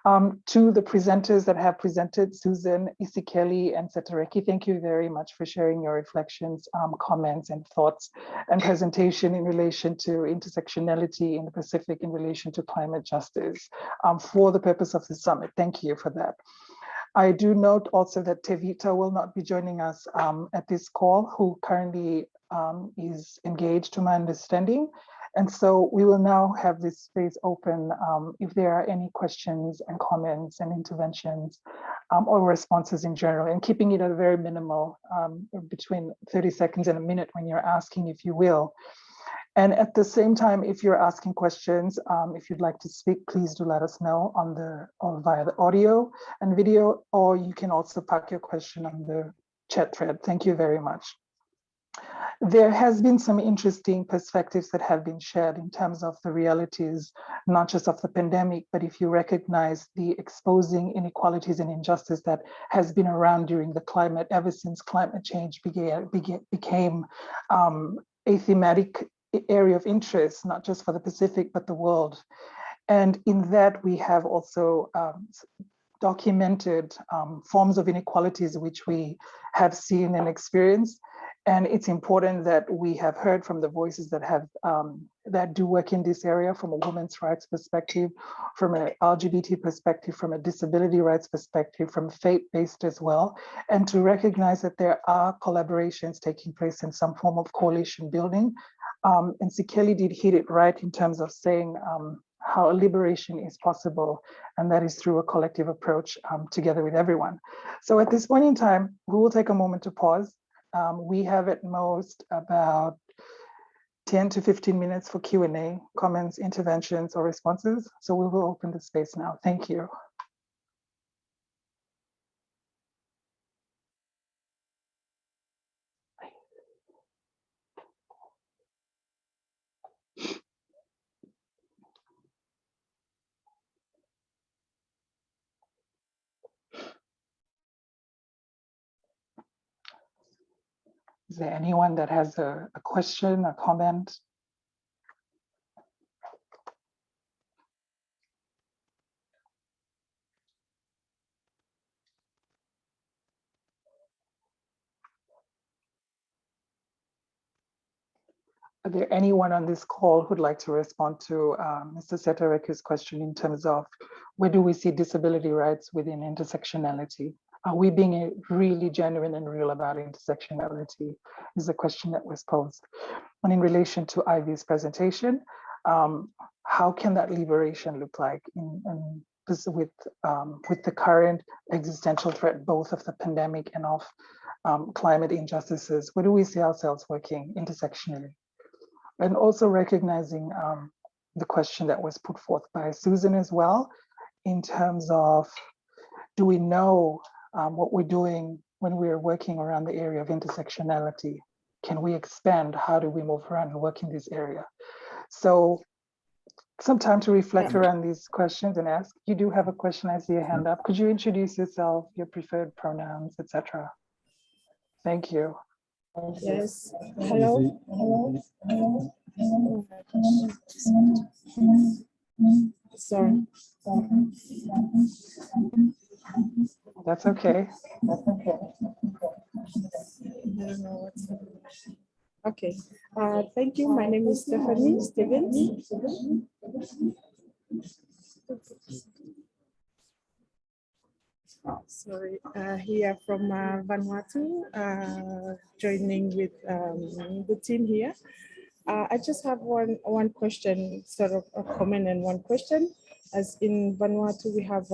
To the presenters that have presented, Susan, Isikeli, and Setareki, thank you very much for sharing your reflections, comments, and thoughts and presentation in relation to intersectionality in the Pacific in relation to climate justice for the purpose of the summit. Thank you for that. I do note also that Tevita will not be joining us at this call, who currently is engaged to my understanding. And so we will now have this space open if there are any questions and comments and interventions or responses in general, and keeping it at a very minimal, between 30 seconds and a minute when you're asking, if you will. And at the same time, if you're asking questions, if you'd like to speak, please do let us know on the or via the audio and video, or you can also pack your question on the chat thread. Thank you very much. There has been some interesting perspectives that have been shared in terms of the realities, not just of the pandemic, but if you recognize the exposing inequalities and injustice that has been around during the climate, ever since climate change became a thematic area of interest, not just for the Pacific, but the world. And in that, we have also documented forms of inequalities which we have seen and experienced. And it's important that we have heard from the voices that have that do work in this area from a women's rights perspective, from an LGBT perspective, from a disability rights perspective, from faith-based as well, and to recognize that there are collaborations taking place in some form of coalition building. And Sikeli did hit it right in terms of saying how liberation is possible, and that is through a collective approach together with everyone. So at this point in time, we will take a moment to pause. We have at most about 10 to 15 minutes for Q&A, comments, interventions, or responses. So we will open the space now. Thank you. Is there anyone that has a question, a comment? Are there anyone on this call who'd like to respond to Mr. Setareku's question in terms of where do we see disability rights within intersectionality? Are we being really genuine and real about intersectionality is the question that was posed. And in relation to Ivy's presentation, how can that liberation look like with the current existential threat, both of the pandemic and of climate injustices? Where do we see ourselves working intersectionally? And also recognizing the question that was put forth by Susan as well, in terms of, do we know what we're doing when we're working around the area of intersectionality? Can we expand? How do we move around and work in this area? So some time to reflect around these questions and ask. You do have a question, I see a hand up. Could you introduce yourself, your preferred pronouns, etc.? Thank you. Yes. Hello. Sorry. That's okay. I don't know what's happening. Okay. Thank you. My name is Stephanie Stevens. Sorry, here from Vanuatu, joining with the team here. I just have one question, sort of a comment and one question. As in Vanuatu, we have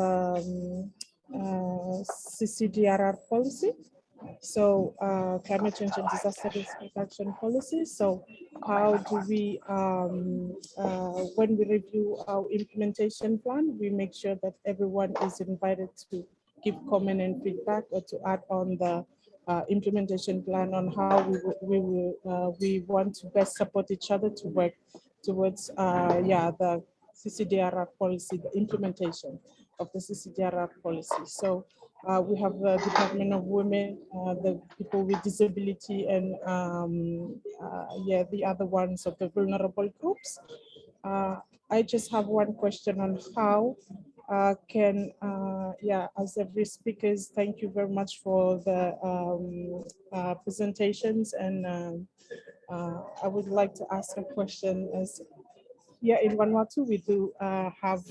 CCDRR policy, so climate change and disaster risk reduction policy. So how do we, when we review our implementation plan, we make sure that everyone is invited to give comment and feedback or to add on the implementation plan on how we want to best support each other to work towards the CCDRR policy, the implementation of the CCDRR policy. So we have the Department of Women, the people with disability, and the other ones of the vulnerable groups. I just have one question on how as every speakers, thank you very much for the presentations, and I would like to ask a question. As here in Vanuatu, we do have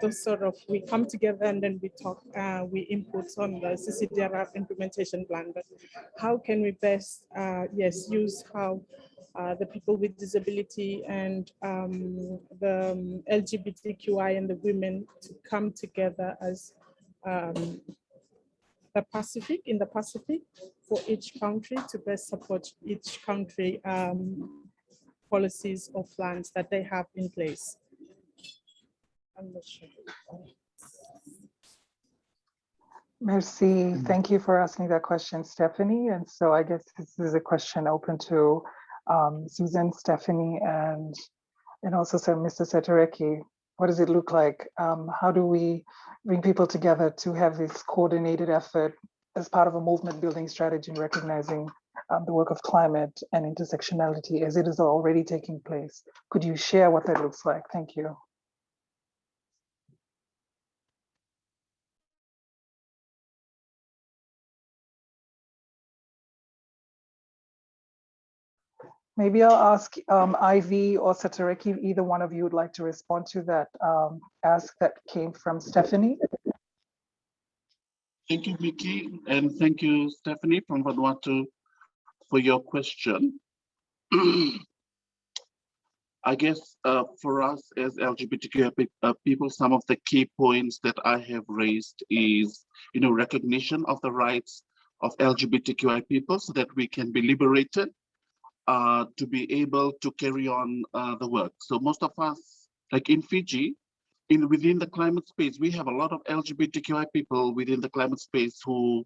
those sort of, we come together and then we talk, we input on the CCDRR implementation plan, but how can we best, use how the people with disability and the LGBTQI and the women to come together as the Pacific, in the Pacific, for each country to best support each country policies or plans that they have in place? I'm not sure. Merci. Thank you for asking that question, Stephanie. And so I guess this is a question open to Susan, Stephanie, and also Mr. Setereki. What does it look like? How do we bring people together to have this coordinated effort as part of a movement building strategy and recognizing the work of climate and intersectionality as it is already taking place? Could you share what that looks like? Thank you. Maybe I'll ask Ivy or Satareki, either one of you would like to respond to that ask that came from Stephanie. Thank you, Vicky, and thank you, Stephanie from Vanuatu, for your question. I guess for us as LGBTQI people, some of the key points that I have raised is, recognition of the rights of LGBTQI people so that we can be liberated to be able to carry on the work. So most of us, like in Fiji, within the climate space, we have a lot of LGBTQI people within the climate space who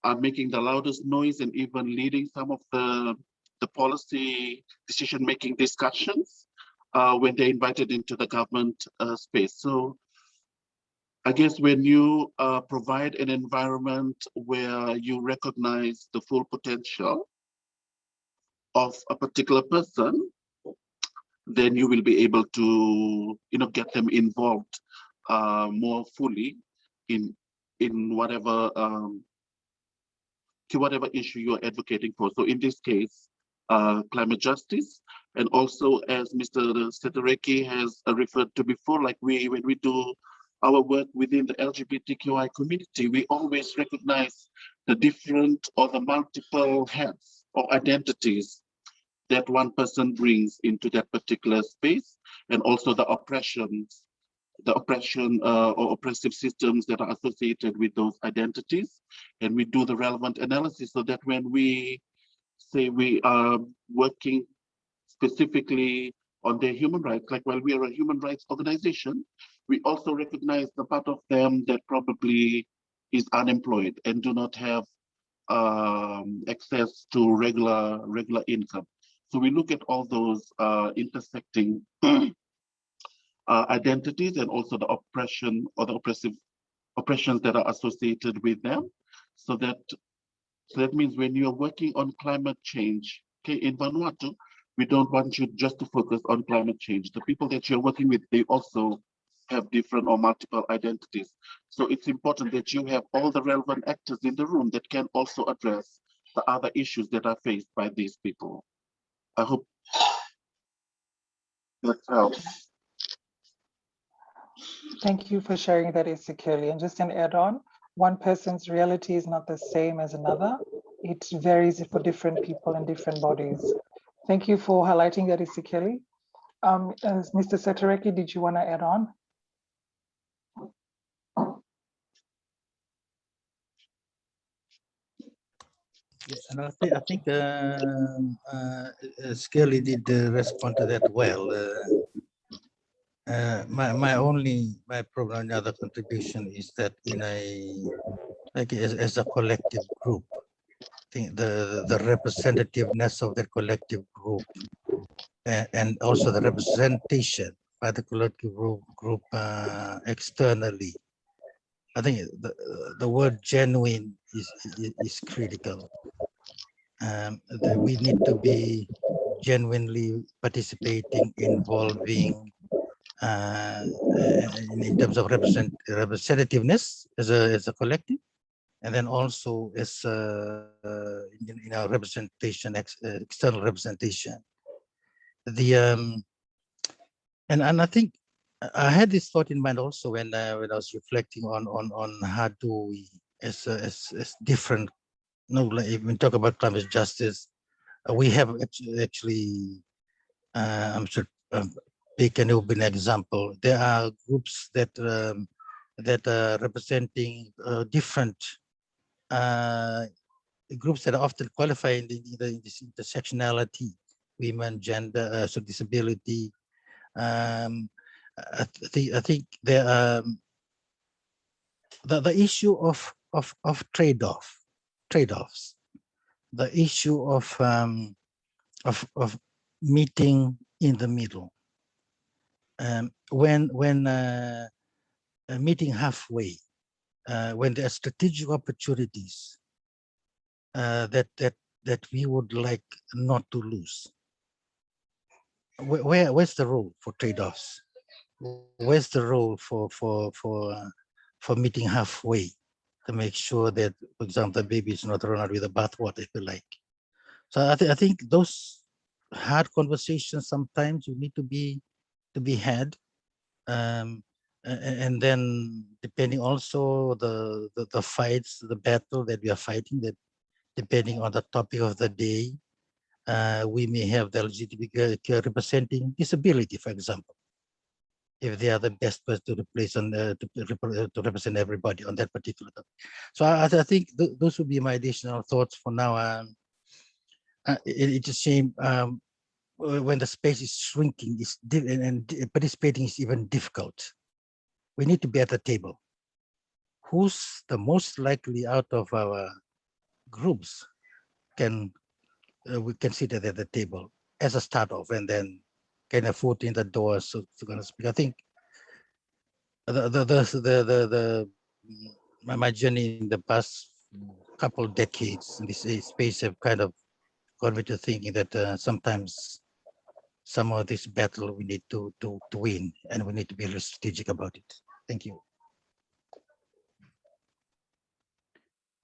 are making the loudest noise and even leading some of the policy decision-making discussions when they're invited into the government space. So I guess when you provide an environment where you recognize the full potential of a particular person, then you will be able to, get them involved more fully in whatever whatever issue you're advocating for. So in this case, climate justice, and also as Mr. Setereki has referred to before, like when we do our work within the LGBTQI community, we always recognize the different or the multiple hats or identities that one person brings into that particular space, and also the oppression or oppressive systems that are associated with those identities. And we do the relevant analysis so that when we say we are working specifically on their human rights, like while we are a human rights organization, we also recognize the part of them that probably is unemployed and do not have access to regular income. So we look at all those intersecting identities and also the oppression or the oppressions that are associated with them. So that means when you're working on climate change, okay, in Vanuatu, we don't want you just to focus on climate change. The people that you're working with, they also have different or multiple identities. So it's important that you have all the relevant actors in the room that can also address the other issues that are faced by these people. I hope that helps. Thank you for sharing that securely. And just an add-on, one person's reality is not the same as another. It varies for different people and different bodies. Thank you for highlighting that securely. Mr. Setereki, did you want to add on? Yeah, and I think Skelly did respond to that well. My problem, other contribution is that in as a collective group, I think the representativeness of the collective group and also the representation by the collective group externally. I think the word genuine is critical. We need to be genuinely participating, involving in terms of representativeness as a collective, and then also as in our representation, external representation. And I think I had this thought in mind also when I was reflecting on how do we as different. Like even talk about climate justice, we have actually I'm sure pick an open example. There are groups that that are representing different groups that are often qualified in this intersectionality, women, gender, so disability. I think there the issue of trade-offs, the issue of meeting in the middle. When meeting halfway, when there are strategic opportunities that we would like not to lose. Where's the role for trade-offs? Where's the role for meeting halfway to make sure that, for example, the baby is not thrown out with the bathwater, if you like. So I think those hard conversations sometimes you need to be had, and then depending also the fights, the battle that we are fighting, that depending on the topic of the day, we may have the LGBTQ representing disability, for example, if they are the best person to replace on to represent everybody on that particular topic. So I think those would be my additional thoughts for now. It's a shame when the space is shrinking, and participating is even difficult. We need to be at the table. Who's the most likely out of our groups we can sit at the table as a start off, and then kind of foot in the door. So to gonna speak, I think my journey in the past couple of decades in this space have kind of got me to thinking that sometimes some of this battle we need to win, and we need to be really strategic about it. Thank you.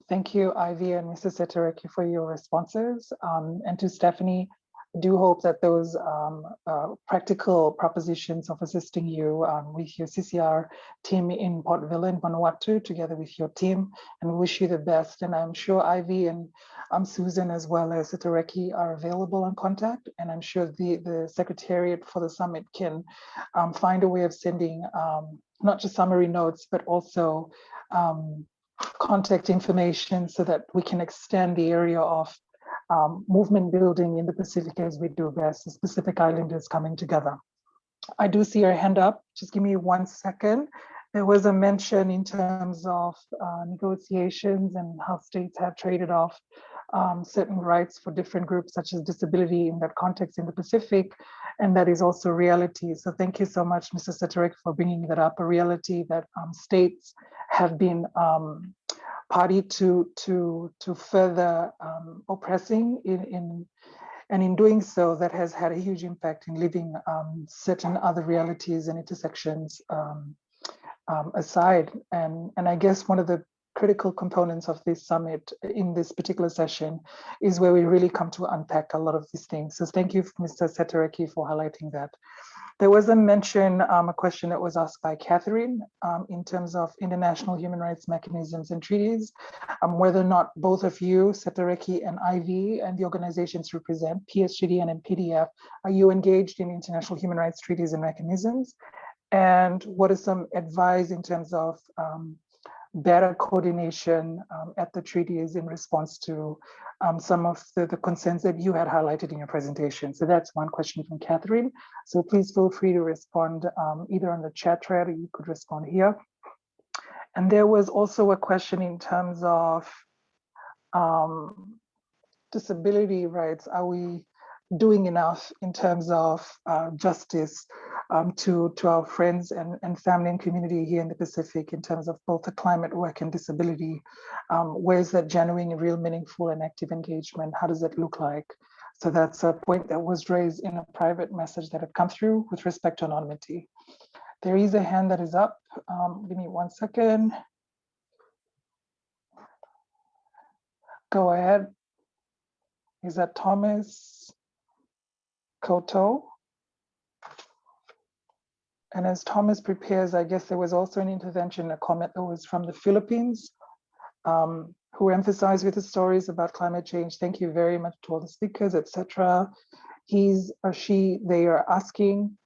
Thank you, Ivy and Mrs. Setereki, for your responses. And to Stephanie, I do hope that those practical propositions of assisting you with your CCR team in Port Vila in Vanuatu, together with your team, and wish you the best. And I'm sure Ivy and Susan, as well as Setereki, are available on contact. And I'm sure the Secretariat for the Summit can find a way of sending not just summary notes, but also contact information so that we can extend the area of movement building in the Pacific as we do best, the Pacific Islanders coming together. I do see your hand up. Just give me 1 second. There was a mention in terms of negotiations and how states have traded off certain rights for different groups, such as disability in that context in the Pacific, and that is also reality. So thank you so much, Mr. Seterek, for bringing that up, a reality that states have been party to further oppressing and in doing so, that has had a huge impact in living certain other realities and intersections aside. And I guess one of the critical components of this summit in this particular session is where we really come to unpack a lot of these things. So thank you, Mr. Setereki, for highlighting that. There was a mention, a question that was asked by Catherine in terms of international human rights mechanisms and treaties, whether or not both of you, Setereki and Ivy, and the organizations represent, PSGDN and PDF, are you engaged in international human rights treaties and mechanisms? And what is some advice in terms of better coordination at the treaties in response to some of the concerns that you had highlighted in your presentation? So that's one question from Catherine. So please feel free to respond either on the chat thread or you could respond here. And there was also a question in terms of disability rights. Are we doing enough in terms of justice to our friends and family and community here in the Pacific in terms of both the climate work and disability? Where's that genuine, real, meaningful and active engagement? How does that look like? So that's a point that was raised in a private message that had come through with respect to anonymity. There is a hand that is up. Give me 1 second. Go ahead. Is that Thomas Koto? And as Thomas prepares, I guess there was also an intervention, a comment that was from the Philippines, who emphasized with the stories about climate change. Thank you very much to all the speakers, etc. He's or she, they are asking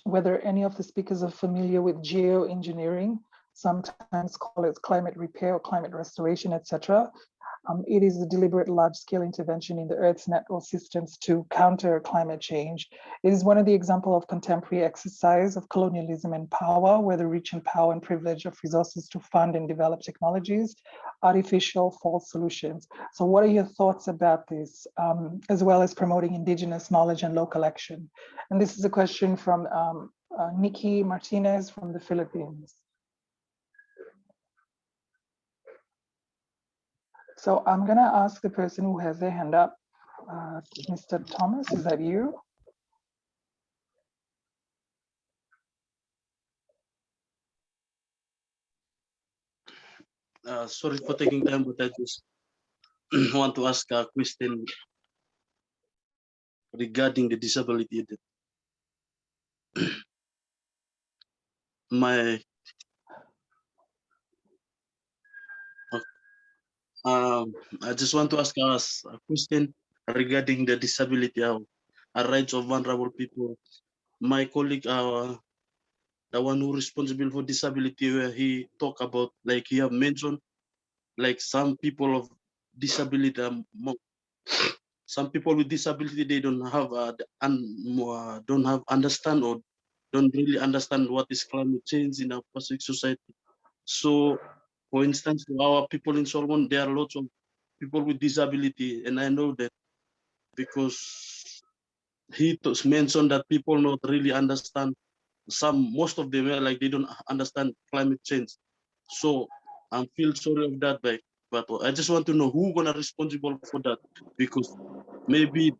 whether any of the speakers are familiar with geoengineering, sometimes call it climate repair or climate restoration, etc. It is a deliberate large-scale intervention in the Earth's natural systems to counter climate change. It is one of the examples of contemporary exercise of colonialism and power, where the rich and power and privilege of resources to fund and develop technologies, artificial false solutions. So what are your thoughts about this, as well as promoting indigenous knowledge and local action? And this is a question from Nikki Martinez from the Philippines. So I'm gonna ask the person who has their hand up, Mr. Thomas, is that you? Sorry for taking time, but I just want to ask a question regarding the disability. My I just want to ask us a question regarding the disability, rights of vulnerable people. My colleague, the one who responsible for disability, where he talk about, like he have mentioned, like some people of disability, some people with disability, they don't have don't have understand or don't really understand what is climate change in our Pacific society. So, for instance, our people in Solomon, there are lots of people with disability, and I know that because he mentioned that people not really understand. Most of them are like they don't understand climate change. So I feel sorry of that, but I just want to know who gonna responsible for that, because maybe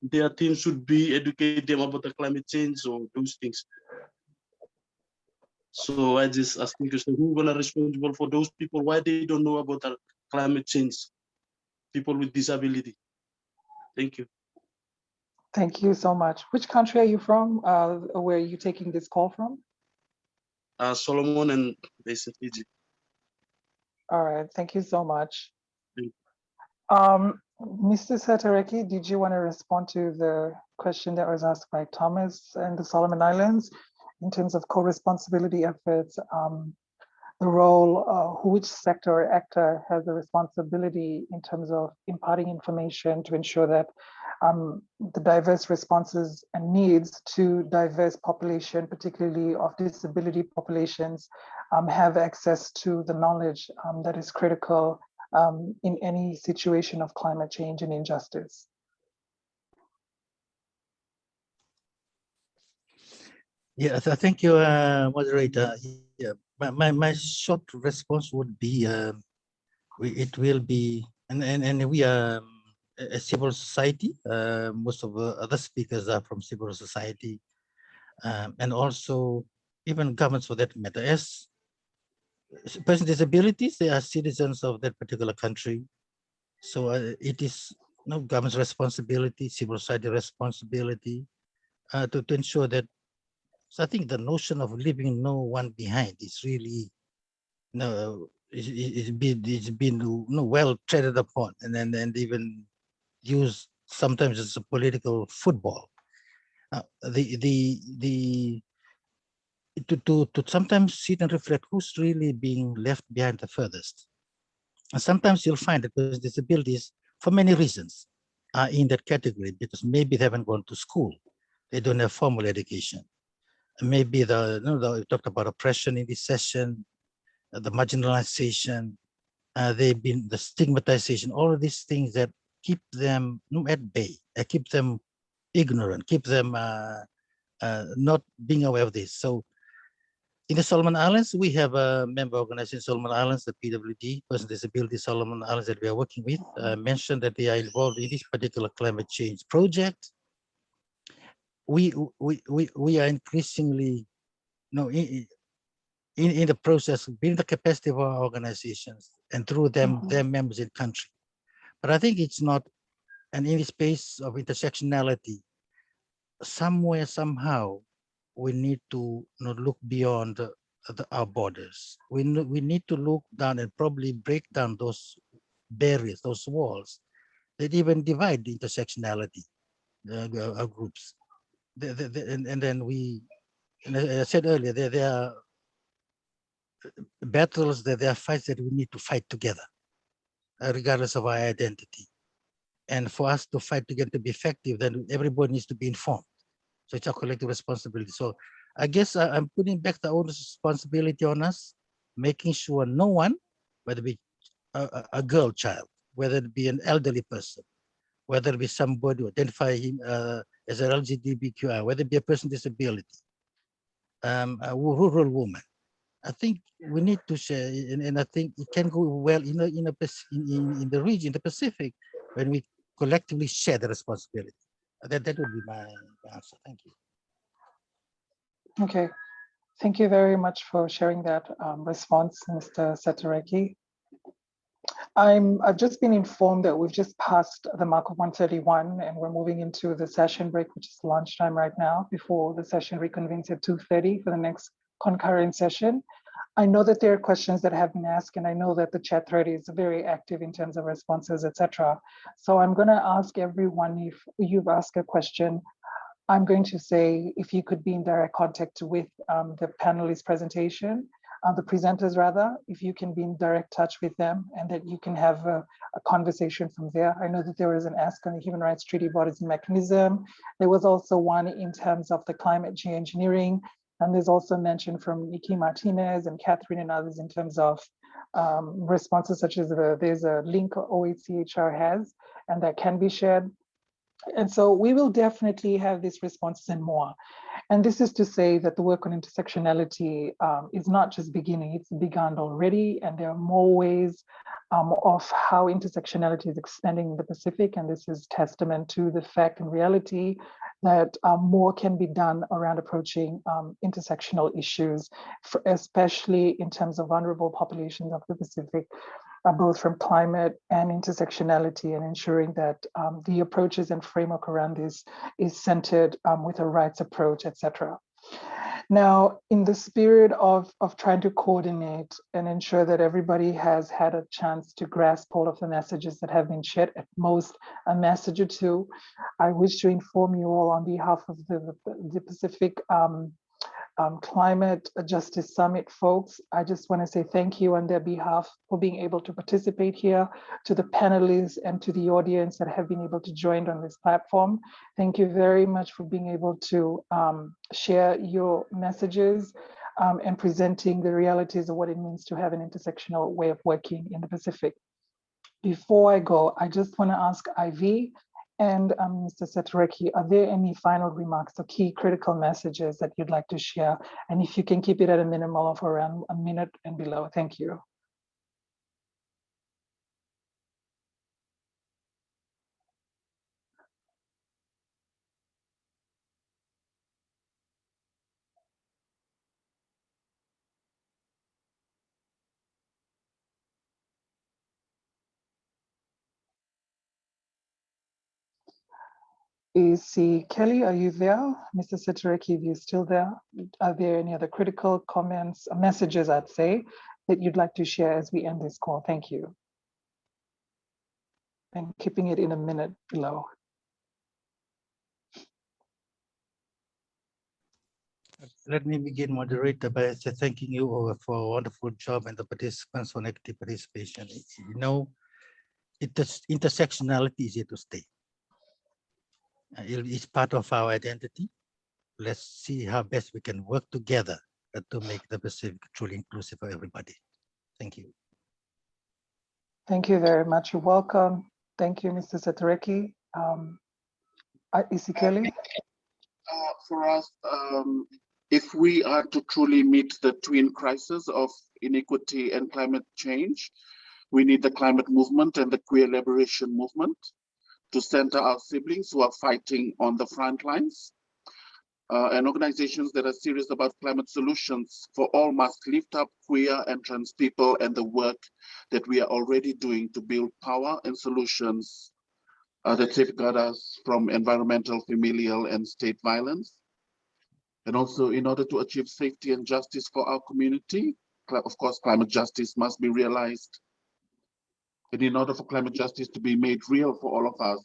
their team should be educate them about the climate change or those things. So I just asking question, who gonna responsible for those people? Why they don't know about the climate change? People with disability. Thank you. Thank you so much. Which country are you from? Where are you taking this call from? Solomon and basic Fiji. All right, thank you so much. Thank Mr. Satareki, did you want to respond to the question that was asked by Thomas and the Solomon Islands in terms of co-responsibility efforts, the role, which sector or actor has the responsibility in terms of imparting information to ensure that the diverse responses and needs to diverse population, particularly of disability populations, have access to the knowledge that is critical in any situation of climate change and injustice. Yeah, thank you, moderator. Yeah, my short response would be, it will be, and we are a civil society. Most of the other speakers are from civil society, and also even governments for that matter. As persons with disabilities, they are citizens of that particular country. So it is government's responsibility, civil society responsibility to ensure that. So I think the notion of leaving no one behind is really it's been well treaded upon and even used sometimes as a political football. To sometimes sit and reflect who's really being left behind the furthest. And sometimes you'll find that those disabilities, for many reasons, are in that category because maybe they haven't gone to school, they don't have formal education. Maybe we talked about oppression in this session, the marginalization, they've been the stigmatization, all of these things that keep them at bay, keep them ignorant, keep them not being aware of this. So in the Solomon Islands, we have a member organization, Solomon Islands, the PWD, Person Disability Solomon Islands that we are working with, mentioned that they are involved in this particular climate change project. We are increasingly, in the process of building the capacity of our organizations and through them, their members in country. But I think it's not, and in the space of intersectionality, somewhere, somehow, we need to look beyond our borders. We need to look down and probably break down those barriers, those walls that even divide the intersectionality our groups. And then we, and as I said earlier, there are battles, that there are fights that we need to fight together, regardless of our identity. And for us to fight together to be effective, then everybody needs to be informed. So it's a collective responsibility. So I guess I'm putting back the owner's responsibility on us, making sure no one, whether it be a girl child, whether it be an elderly person, whether it be somebody who identify him as an LGBTQI, whether it be a person with disability, a rural woman. I think we need to share, and I think it can go well in the region, the Pacific, when we collectively share the responsibility. That would be my answer. Thank you. Okay, thank you very much for sharing that response, Mr. Satareki. I've just been informed that we've just passed the mark of 1:31 and we're moving into the session break, which is lunchtime right now, before the session reconvenes at 2:30 for the next concurrent session. I know that there are questions that have been asked, and I know that the chat thread is very active in terms of responses, etc. So I'm going to ask everyone, if you've asked a question, I'm going to say if you could be in direct contact with the panelist presentation, the presenters rather, if you can be in direct touch with them and that you can have a conversation from there. I know that there was an ask on the Human Rights Treaty bodies and mechanism. There was also one in terms of the climate geoengineering. And there's also mention from Nikki Martinez and Catherine and others in terms of responses such as there's a link OHCHR has, and that can be shared. And so we will definitely have these responses and more. And this is to say that the work on intersectionality is not just beginning, it's begun already, and there are more ways of how intersectionality is expanding in the Pacific, and this is testament to the fact and reality that more can be done around approaching intersectional issues, especially in terms of vulnerable populations of the Pacific, both from climate and intersectionality, and ensuring that the approaches and framework around this is centered with a rights approach, etc. Now, in the spirit of trying to coordinate and ensure that everybody has had a chance to grasp all of the messages that have been shared, at most a message or two, I wish to inform you all on behalf of the Pacific Climate Justice Summit folks. I just want to say thank you on their behalf for being able to participate here, to the panelists and to the audience that have been able to join on this platform. Thank you very much for being able to share your messages and presenting the realities of what it means to have an intersectional way of working in the Pacific. Before I go, I just want to ask Ivy and Mr. Satareki, are there any final remarks or key critical messages that you'd like to share? And if you can keep it at a minimal of around a minute and below, thank you. Kelly, are you there? Mr. Satareki, if you're still there, are there any other critical comments, messages, I'd say, that you'd like to share as we end this call? Thank you. And keeping it in a minute below. Let me begin, moderator, by thanking you for a wonderful job and the participants for active participation. You know, intersectionality is here to stay. It's part of our identity. Let's see how best we can work together to make the Pacific truly inclusive for everybody. Thank you. Thank you very much. You're welcome. Thank you, Mr. Satareki. Kelly? For us, if we are to truly meet the twin crises of inequity and climate change, we need the climate movement and the queer liberation movement to center our siblings who are fighting on the front lines. And organizations that are serious about climate solutions for all must lift up queer and trans people and the work that we are already doing to build power and solutions that safeguard us from environmental, familial, and state violence. And also, in order to achieve safety and justice for our community, of course, climate justice must be realized. And in order for climate justice to be made real for all of us,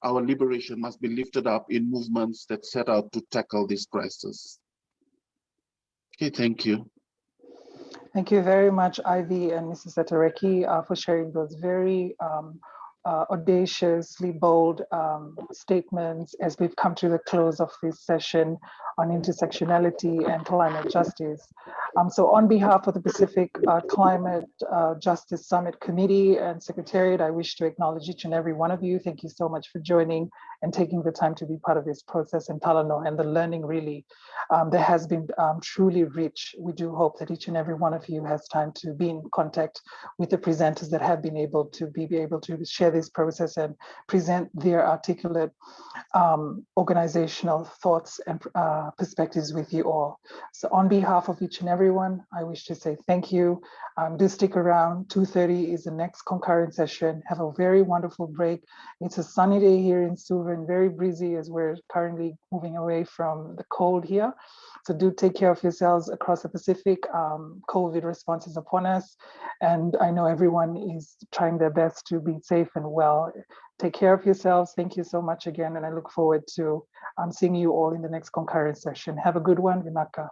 our liberation must be lifted up in movements that set out to tackle this crisis. Okay, thank you. Thank you very much, Ivy and Mrs. Satareki, for sharing those very audaciously bold statements as we've come to the close of this session on intersectionality and climate justice. So on behalf of the Pacific Climate Justice Summit Committee and Secretariat, I wish to acknowledge each and every one of you. Thank you so much for joining and taking the time to be part of this process in Talano, and the learning really that has been truly rich. We do hope that each and every one of you has time to be in contact with the presenters that have been able to share this process and present their articulate organizational thoughts and perspectives with you all. So on behalf of each and everyone, I wish to say thank you. Do stick around. 2:30 is the next concurrent session. Have a very wonderful break. It's a sunny day here in Suva and very breezy as we're currently moving away from the cold here. So do take care of yourselves across the Pacific. COVID response is upon us. And I know everyone is trying their best to be safe and well. Take care of yourselves. Thank you so much again. And I look forward to seeing you all in the next concurrent session. Have a good one, Vinaka.